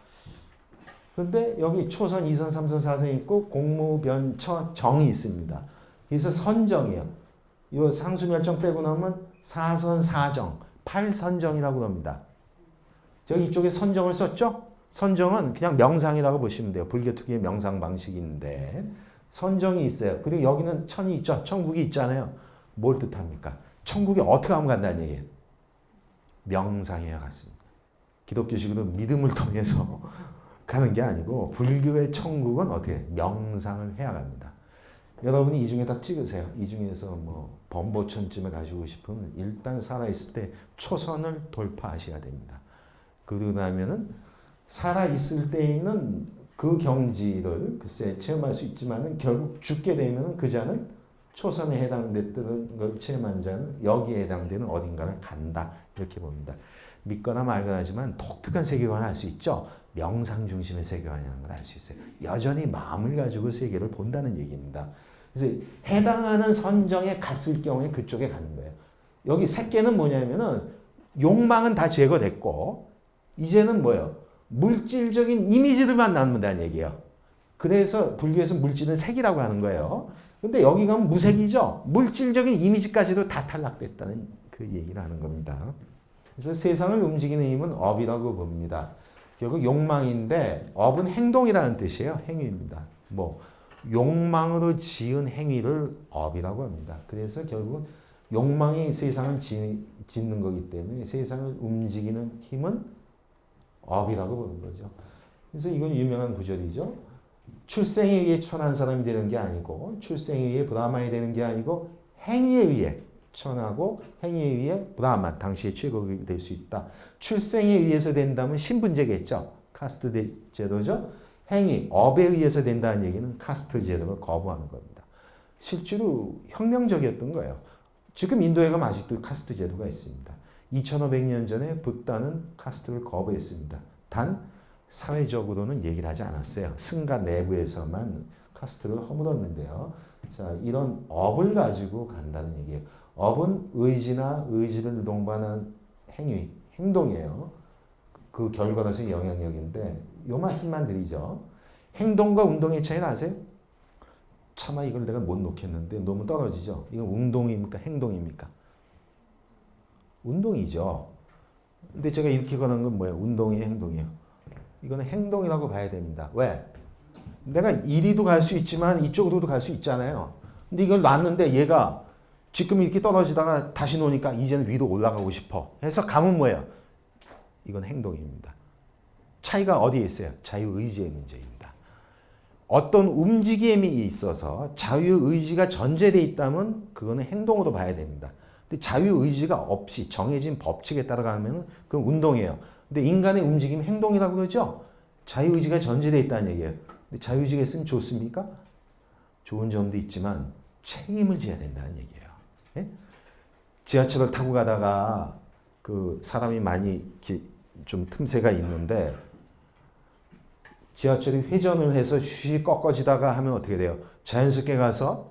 그런데 여기 초선, 2선, 3선, 4선 있고 공무변처정이 있습니다. 그래서 선정이에요. 이 상수멸정 빼고 나면 4선, 4정, 8선정이라고 합니다. 저기 이쪽에 선정을 썼죠? 선정은 그냥 명상이라고 보시면 돼요. 불교 특유의 명상 방식인데 선정이 있어요. 그리고 여기는 천이 있죠. 천국이 있잖아요. 뭘 뜻합니까? 천국에 어떻게 하면 간다는 얘기예요? 명상해야 갔습니다. 기독교식으로 믿음을 통해서 가는 게 아니고 불교의 천국은 어떻게 명상을 해야 갑니다. 여러분이 이 중에 다 찍으세요. 이 중에서 뭐 범보천쯤에 가시고 싶으면 일단 살아있을 때 초선을 돌파하셔야 됩니다. 그러고 나면은 살아있을 때에는 그 경지를 글쎄 체험할 수 있지만은 결국 죽게 되면은 그 자는 초선에 해당됐던 걸 체험한 자는 여기에 해당되는 어딘가를 간다. 이렇게 봅니다. 믿거나 말거나 하지만 독특한 세계관을 알 수 있죠. 명상 중심의 세계관이라는 걸 알 수 있어요. 여전히 마음을 가지고 세계를 본다는 얘기입니다. 그래서 해당하는 선정에 갔을 경우에 그쪽에 가는 거예요. 여기 새끼는 뭐냐면은 욕망은 다 제거됐고 이제는 뭐예요? 물질적인 이미지들만 남는다는 얘기예요. 그래서 불교에서 물질은 색이라고 하는 거예요. 근데 여기 가면 무색이죠. 물질적인 이미지까지도 다 탈락됐다는 그 얘기를 하는 겁니다. 그래서 세상을 움직이는 힘은 업이라고 봅니다. 결국 욕망인데 업은 행동이라는 뜻이에요. 행위입니다. 뭐 욕망으로 지은 행위를 업이라고 합니다. 그래서 결국 욕망이 세상을 짓는 거기 때문에 세상을 움직이는 힘은 업이라고 보는 거죠. 그래서 이건 유명한 구절이죠. 출생에 의해 천한 사람이 되는 게 아니고 출생에 의해 브라హ만이 되는 게 아니고 행위에 의해 천하고 행위에 의해 브라హ만, 당시의 최고급이 될 수 있다. 출생에 의해서 된다면 신분제겠죠. 카스트 제도죠. 행위, 업에 의해서 된다는 얘기는 카스트 제도를 거부하는 겁니다. 실제로 혁명적이었던 거예요. 지금 인도에 가면 아직도 카스트 제도가 있습니다. 2500년 전에 붓다는 카스트를 거부했습니다. 단 사회적으로는 얘기를 하지 않았어요. 승가 내부에서만 카스트를 허물었는데요. 자, 이런 업을 가지고 간다는 얘기예요. 업은 의지나 의지를 동반한 행위, 행동이에요. 그 결과로서의 영향력인데 요 말씀만 드리죠. 행동과 운동의 차이는 아세요? 차마 이걸 내가 못 놓겠는데 너무 떨어지죠. 이건 운동입니까? 행동입니까? 운동이죠. 근데 제가 이렇게 거는 건 뭐예요? 운동이에요? 행동이에요? 이거는 행동이라고 봐야 됩니다. 왜? 내가 이리도 갈 수 있지만 이쪽으로도 갈 수 있잖아요. 근데 이걸 놨는데 얘가 지금 이렇게 떨어지다가 다시 놓으니까 이제는 위로 올라가고 싶어. 해서 가면 뭐예요? 이건 행동입니다. 차이가 어디에 있어요? 자유의지의 문제입니다. 어떤 움직임이 있어서 자유의지가 전제되어 있다면 그거는 행동으로 봐야 됩니다. 근데 자유의지가 없이 정해진 법칙에 따라가면 그건 운동이에요. 근데 인간의 움직임 행동이라고 그러죠? 자유의지가 전제되어 있다는 얘기예요. 근데 자유의지가 있으면 좋습니까? 좋은 점도 있지만 책임을 져야 된다는 얘기예요. 예? 지하철을 타고 가다가 그 사람이 많이 좀 틈새가 있는데 지하철이 회전을 해서 휘 꺾어지다가 하면 어떻게 돼요? 자연스럽게 가서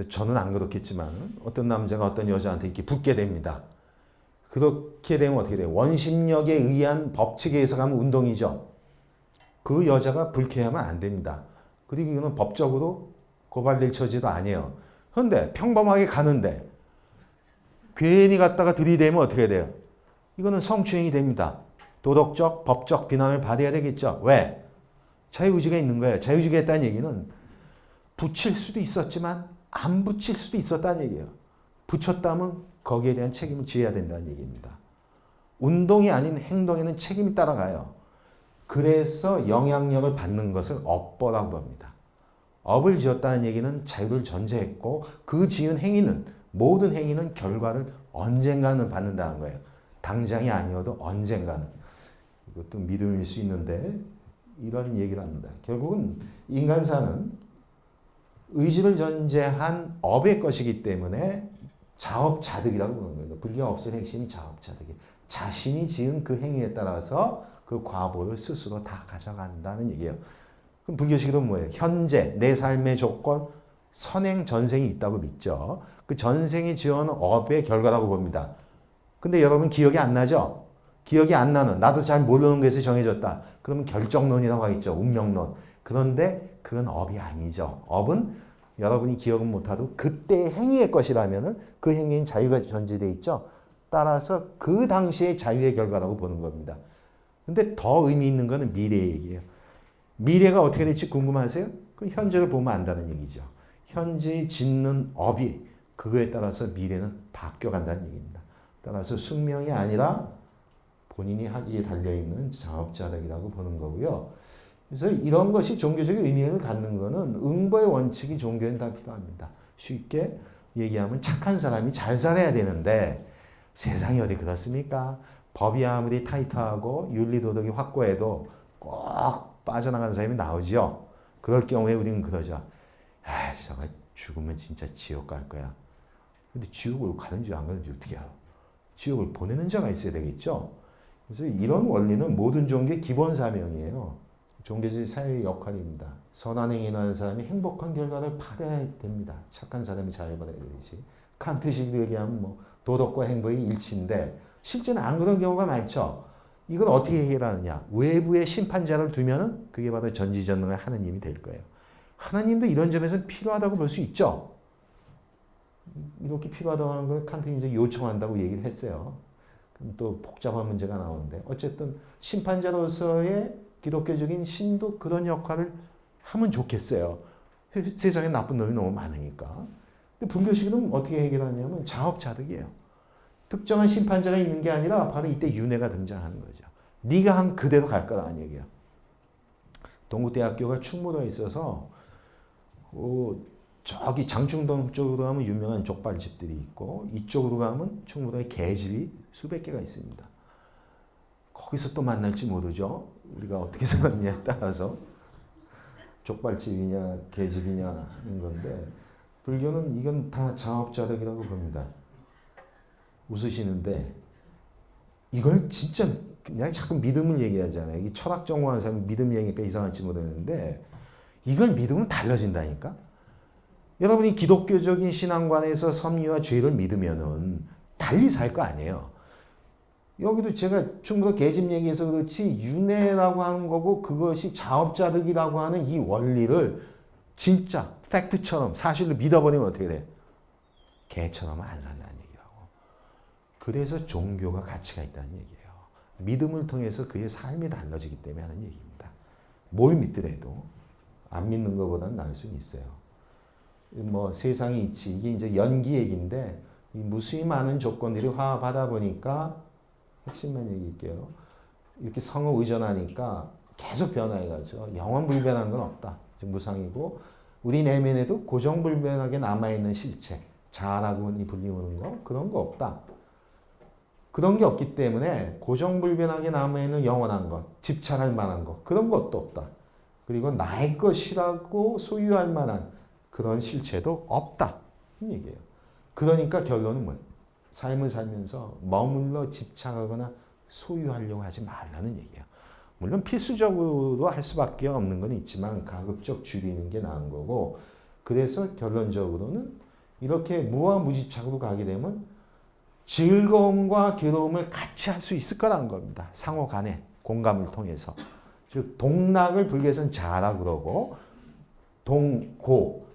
저는 안 그렇겠지만 어떤 남자가 어떤 여자한테 이렇게 붙게 됩니다. 그렇게 되면 어떻게 돼요? 원심력에 의한 법칙에 의해서 가면 운동이죠. 그 여자가 불쾌하면 안 됩니다. 그리고 이거는 법적으로 고발될 처지도 아니에요. 그런데 평범하게 가는데 괜히 갔다가 들이대면 어떻게 돼요? 이거는 성추행이 됩니다. 도덕적, 법적 비난을 받아야 되겠죠. 왜? 자유의지가 있는 거예요. 자유의지가 있다는 얘기는 붙일 수도 있었지만 안 붙일 수도 있었다는 얘기예요. 붙였다면 거기에 대한 책임을 지어야 된다는 얘기입니다. 운동이 아닌 행동에는 책임이 따라가요. 그래서 영향력을 받는 것을 업보라고 합니다. 업을 지었다는 얘기는 자유를 전제했고 그 지은 행위는 모든 행위는 결과를 언젠가는 받는다는 거예요. 당장이 아니어도 언젠가는. 이것도 믿음일 수 있는데 이런 얘기를 합니다. 결국은 인간사는 의지를 전제한 업의 것이기 때문에 자업자득이라고 부르는 거예요. 불교가 없을 핵심이 자업자득이에요. 자신이 지은 그 행위에 따라서 그 과보를 스스로 다 가져간다는 얘기예요. 그럼 불교식으로는 뭐예요? 현재 내 삶의 조건 선행 전생이 있다고 믿죠. 그 전생이 지어온 업의 결과라고 봅니다. 근데 여러분 기억이 안 나죠? 기억이 안 나는 나도 잘 모르는 것에 정해졌다. 그러면 결정론이라고 하겠죠. 운명론. 그런데 그건 업이 아니죠. 업은 여러분이 기억은 못하도 그때의 행위의 것이라면 그 행위는 자유가 전제되어 있죠. 따라서 그 당시의 자유의 결과라고 보는 겁니다. 근데 더 의미 있는 거는 미래 얘기예요. 미래가 어떻게 될지 궁금하세요? 그 현재를 보면 안다는 얘기죠. 현재 짓는 업이 그거에 따라서 미래는 바뀌어간다는 얘기입니다. 따라서 숙명이 아니라 본인이 하기에 달려있는 자업자득이라고 보는 거고요. 그래서 이런 것이 종교적인 의미를 갖는 거는 응보의 원칙이 종교엔 다 필요합니다. 쉽게 얘기하면 착한 사람이 잘 살아야 되는데 세상이 어디 그렇습니까? 법이 아무리 타이트하고 윤리도덕이 확고해도 꼭 빠져나가는 사람이 나오죠. 그럴 경우에 우리는 그러죠. 아, 저거 죽으면 진짜 지옥 갈 거야. 근데 지옥을 가는지 안 가는지 어떻게 알아? 지옥을 보내는 자가 있어야 되겠죠. 그래서 이런 원리는 모든 종교의 기본 사명이에요. 종교적 사회의 역할입니다. 선한 행위를 하는 사람이 행복한 결과를 받아야 됩니다. 착한 사람이 잘 받아야 되지. 칸트식으로 얘기하면 뭐 도덕과 행복이 일치인데 실제는 안 그런 경우가 많죠. 이걸 어떻게 해결하느냐. 외부의 심판자를 두면은 그게 바로 전지전능한 하나님이 될 거예요. 하나님도 이런 점에서는 필요하다고 볼 수 있죠. 이렇게 필요하다고 하는 걸 칸트는 이제 요청한다고 얘기를 했어요. 또 복잡한 문제가 나오는데 어쨌든 심판자로서의 기독교적인 신도 그런 역할을 하면 좋겠어요. 세상에 나쁜 놈이 너무 많으니까. 근데 불교식은 어떻게 해결하냐면 자업자득이에요. 특정한 심판자가 있는 게 아니라 바로 이때 윤회가 등장하는 거죠. 네가 한 그대로 갈 거라는 얘기예요. 동국대학교가 충무로에 있어서 저기 장충동 쪽으로 가면 유명한 족발집들이 있고 이쪽으로 가면 충무로에 개집이 수백 개가 있습니다. 거기서 또 만날지 모르죠. 우리가 어떻게 생각하느냐에 따라서 족발집이냐 개집이냐 하는 건데 불교는 이건 다 자업자득이라고 봅니다. 웃으시는데 이걸 진짜 그냥 자꾸 믿음을 얘기하잖아요. 이 철학 전공하는 사람이 믿음 얘기니까 이상할지 모르는데 이걸 믿으면 달라진다니까. 여러분이 기독교적인 신앙관에서 섭리와 죄를 믿으면은 달리 살 거 아니에요. 여기도 제가 충무로 계집 얘기해서 그렇지 윤회라고 하는 거고 그것이 자업자득이라고 하는 이 원리를 진짜 팩트처럼 사실로 믿어버리면 어떻게 돼? 개처럼 안 산다는 얘기라고. 그래서 종교가 가치가 있다는 얘기예요. 믿음을 통해서 그의 삶이 달라지기 때문에 하는 얘기입니다. 뭘 믿더라도 안 믿는 것보다는 나을 수는 있어요. 뭐 세상이 있지. 이게 이제 연기 얘기인데 이 무수히 많은 조건들이 화합하다 보니까 핵심만 얘기할게요. 이렇게 성을 의존하니까 계속 변화해가죠. 영원 불변한 건 없다. 무상이고 우리 내면에도 고정불변하게 남아있는 실체, 자아라고 불리우는 거 그런 거 없다. 그런 게 없기 때문에 고정불변하게 남아있는 영원한 것, 집착할 만한 것 그런 것도 없다. 그리고 나의 것이라고 소유할 만한 그런 실체도 없다. 이 얘기예요. 그러니까 결론은 뭐예요? 삶을 살면서 머물러 집착하거나 소유하려고 하지 말라는 얘기예요. 물론 필수적으로 할 수밖에 없는 건 있지만 가급적 줄이는 게 나은 거고 그래서 결론적으로는 이렇게 무와 무집착으로 가게 되면 즐거움과 괴로움을 같이 할 수 있을 거라는 겁니다. 상호 간에 공감을 통해서. 즉 동락을 불교에서는 자라고 그러고 동고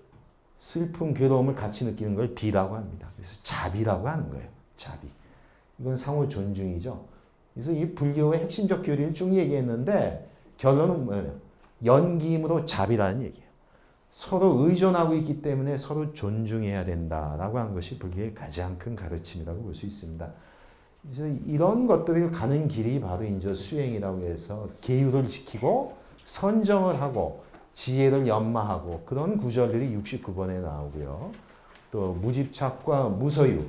슬픔, 괴로움을 같이 느끼는 걸 비라고 합니다. 그래서 자비라고 하는 거예요. 자비. 이건 상호 존중이죠. 그래서 이 불교의 핵심적 교리를 쭉 얘기했는데 결론은 뭐예요? 연기임으로 자비라는 얘기예요. 서로 의존하고 있기 때문에 서로 존중해야 된다라고 하는 것이 불교의 가장 큰 가르침이라고 볼 수 있습니다. 그래서 이런 것들을 가는 길이 바로 이제 수행이라고 해서 계율을 지키고 선정을 하고 지혜를 연마하고 그런 구절들이 69번에 나오고요. 또 무집착과 무소유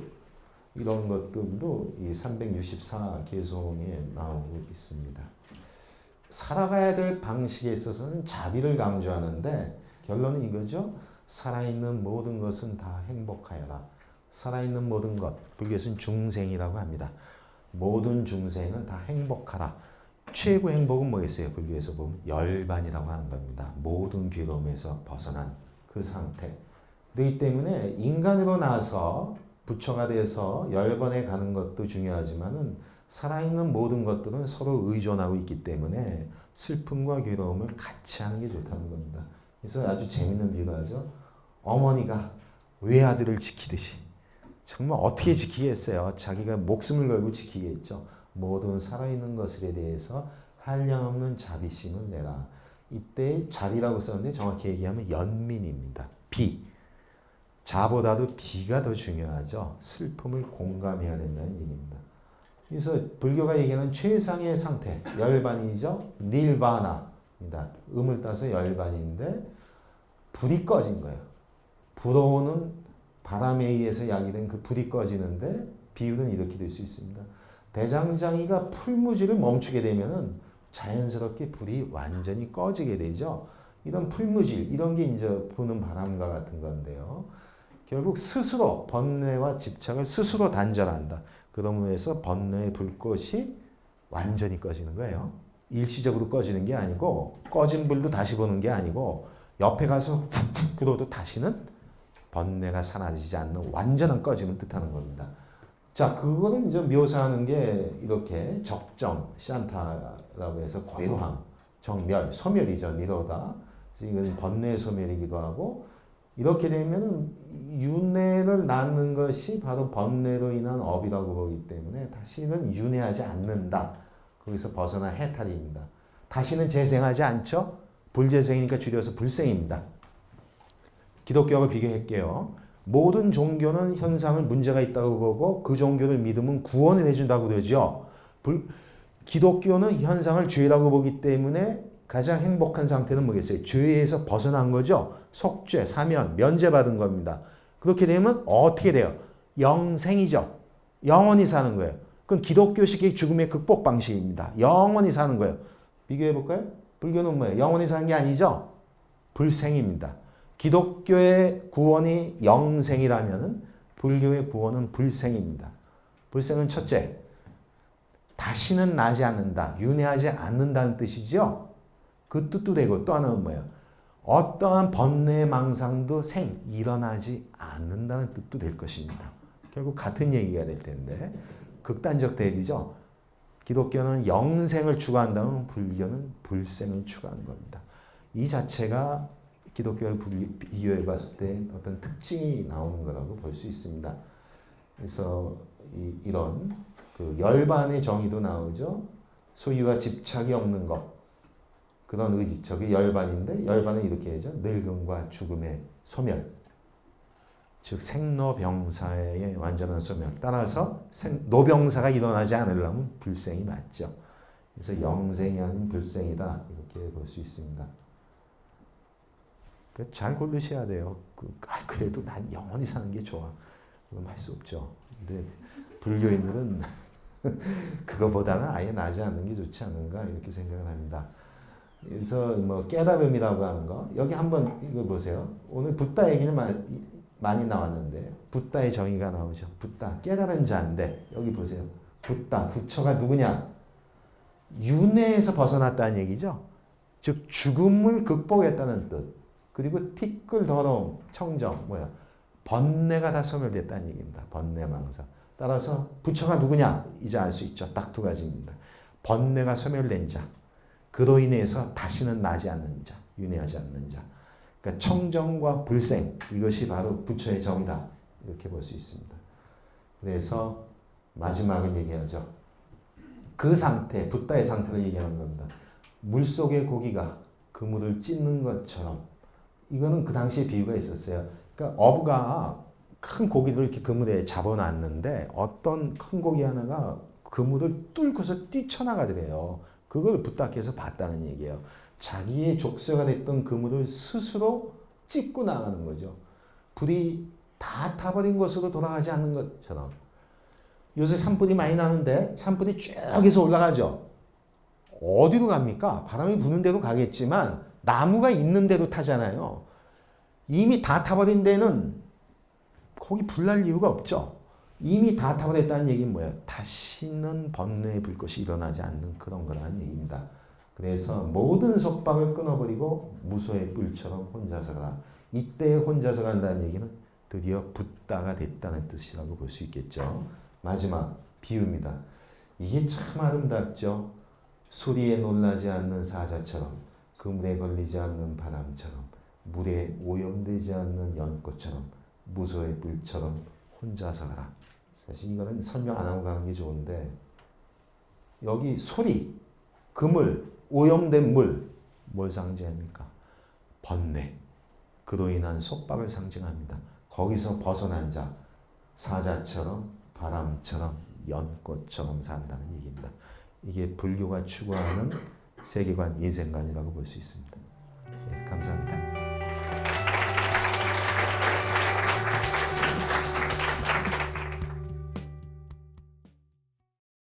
이런 것들도 이 364 개송에 나오고 있습니다. 살아가야 될 방식에 있어서는 자비를 강조하는데 결론은 이거죠. 살아있는 모든 것은 다 행복하여라. 살아있는 모든 것, 불교에서는 중생이라고 합니다. 모든 중생은 다 행복하라. 최고 행복은 뭐겠어요? 불교에서 보면 열반이라고 하는 겁니다. 모든 괴로움에서 벗어난 그 상태. 그렇기 때문에 인간으로 나서 부처가 돼서 열반에 가는 것도 중요하지만은 살아있는 모든 것들은 서로 의존하고 있기 때문에 슬픔과 괴로움을 같이 하는 게 좋다는 겁니다. 그래서 아주 재밌는 비유를 하죠. 어머니가 외아들을 지키듯이 정말 어떻게 지키겠어요? 자기가 목숨을 걸고 지키겠죠. 모든 살아있는 것에 대해서 한량없는 자비심을 내라. 이때 자비라고 썼는데 정확히 얘기하면 연민입니다. 비. 자보다도 비가 더 중요하죠. 슬픔을 공감해야 된다는 얘기입니다. 그래서 불교가 얘기하는 최상의 상태, 열반이죠. 닐바나입니다. 음을 따서 열반인데 불이 꺼진 거예요. 불어오는 바람에 의해서 야기된 그 불이 꺼지는데 비유는 이렇게 될 수 있습니다. 대장장이가 풀무지를 멈추게 되면은 자연스럽게 불이 완전히 꺼지게 되죠. 이런 풀무질, 이런 게 이제 부는 바람과 같은 건데요. 결국 스스로 번뇌와 집착을 스스로 단절한다. 그럼으로 해서 번뇌의 불꽃이 완전히 꺼지는 거예요. 일시적으로 꺼지는 게 아니고 꺼진 불도 다시 보는 게 아니고 옆에 가서 훅훅 불어도 다시는 번뇌가 사라지지 않는 완전한 꺼짐을 뜻하는 겁니다. 자, 그거는 이제 묘사하는 게 이렇게 적정, 샨타라고 해서 고요함, 정멸, 소멸이죠. 니로다. 이건 번뇌 소멸이기도 하고 이렇게 되면 윤회를 낳는 것이 바로 번뇌로 인한 업이라고 보기 때문에 다시는 윤회하지 않는다. 거기서 벗어나 해탈입니다. 다시는 재생하지 않죠? 불재생이니까 줄여서 불생입니다. 기독교하고 비교할게요. 모든 종교는 현상을 문제가 있다고 보고 그 종교를 믿으면 구원을 해준다고 그러죠. 기독교는 현상을 죄라고 보기 때문에 가장 행복한 상태는 뭐겠어요? 죄에서 벗어난 거죠. 속죄, 사면, 면제받은 겁니다. 그렇게 되면 어떻게 돼요? 영생이죠. 영원히 사는 거예요. 그건 기독교식의 죽음의 극복 방식입니다. 영원히 사는 거예요. 비교해 볼까요? 불교는 뭐예요? 영원히 사는 게 아니죠. 불생입니다. 기독교의 구원이 영생이라면 불교의 구원은 불생입니다. 불생은 첫째, 다시는 나지 않는다. 윤회하지 않는다는 뜻이죠. 그 뜻도 되고 또 하나는 뭐예요? 어떠한 번뇌 망상도 일어나지 않는다는 뜻도 될 것입니다. 결국 같은 얘기가 될 텐데 극단적 대비죠. 기독교는 영생을 추구한다면 불교는 불생을 추구하는 겁니다. 이 자체가 기독교와 비교해 봤을 때 어떤 특징이 나오는 거라고 볼 수 있습니다. 그래서 이런 그 열반의 정의도 나오죠. 소유와 집착이 없는 것. 그런 의지, 저게 열반인데 열반은 이렇게 하죠. 늙음과 죽음의 소멸. 즉 생로병사의 완전한 소멸. 따라서 노병사가 일어나지 않으려면 불생이 맞죠. 그래서 영생이 아닌 불생이다. 이렇게 볼 수 있습니다. 잘 고르셔야 돼요. 그래도 난 영원히 사는 게 좋아. 그럼 할 수 없죠. 근데 불교인들은 그거보다는 아예 나지 않는 게 좋지 않은가 이렇게 생각을 합니다. 그래서 뭐 깨달음이라고 하는 거 여기 한번 이거 보세요. 오늘 붓다 얘기는 많이 나왔는데 붓다의 정의가 나오죠. 붓다 깨달은 자인데 여기 보세요. 붓다 부처가 누구냐? 윤회에서 벗어났다는 얘기죠. 즉 죽음을 극복했다는 뜻. 그리고 티끌 더러움 청정 번뇌가 다 소멸됐다는 얘기입니다. 번뇌 망상. 따라서 부처가 누구냐? 이제 알 수 있죠. 딱 두 가지입니다. 번뇌가 소멸된 자. 그로 인해서 다시는 나지 않는 자. 윤회하지 않는 자. 그러니까 청정과 불생. 이것이 바로 부처의 정이다. 이렇게 볼 수 있습니다. 그래서 마지막을 얘기하죠. 그 상태, 붓다의 상태를 얘기하는 겁니다. 물속의 고기가 그물을 찢는 것처럼 이거는 그 당시에 비유가 있었어요. 그러니까 어부가 큰 고기를 이렇게 그물에 잡아놨는데 어떤 큰 고기 하나가 그물을 뚫고서 뛰쳐나가더래요. 그걸 붓다께서 봤다는 얘기예요. 자기의 족쇄가 됐던 그물을 스스로 찢고 나가는 거죠. 불이 다 타버린 곳으로 돌아가지 않는 것처럼. 요새 산불이 많이 나는데 산불이 쭉 해서 올라가죠. 어디로 갑니까? 바람이 부는 대로 가겠지만 나무가 있는 대로 타잖아요. 이미 다 타버린 데는 거기 불날 이유가 없죠. 이미 다 타버렸다는 얘기는 뭐예요? 다시는 번뇌의 불꽃이 일어나지 않는 그런 거라는 얘기입니다. 그래서 모든 속박을 끊어버리고 무소의 뿔처럼 혼자서 가라. 이때 혼자서 간다는 얘기는 드디어 붓다가 됐다는 뜻이라고 볼 수 있겠죠. 마지막 비유입니다. 이게 참 아름답죠. 소리에 놀라지 않는 사자처럼, 그물에 걸리지 않는 바람처럼, 물에 오염되지 않는 연꽃처럼, 무소의 뿔처럼 혼자서 가라. 사실 이거는 설명 안 하고 가는 게 좋은데 여기 소리, 그물, 오염된 물, 뭘 상징합니까? 번뇌, 그로 인한 속박을 상징합니다. 거기서 벗어난 자, 사자처럼, 바람처럼, 연꽃처럼 산다는 얘기입니다. 이게 불교가 추구하는 세계관, 인생관이라고 볼 수 있습니다. 네, 감사합니다.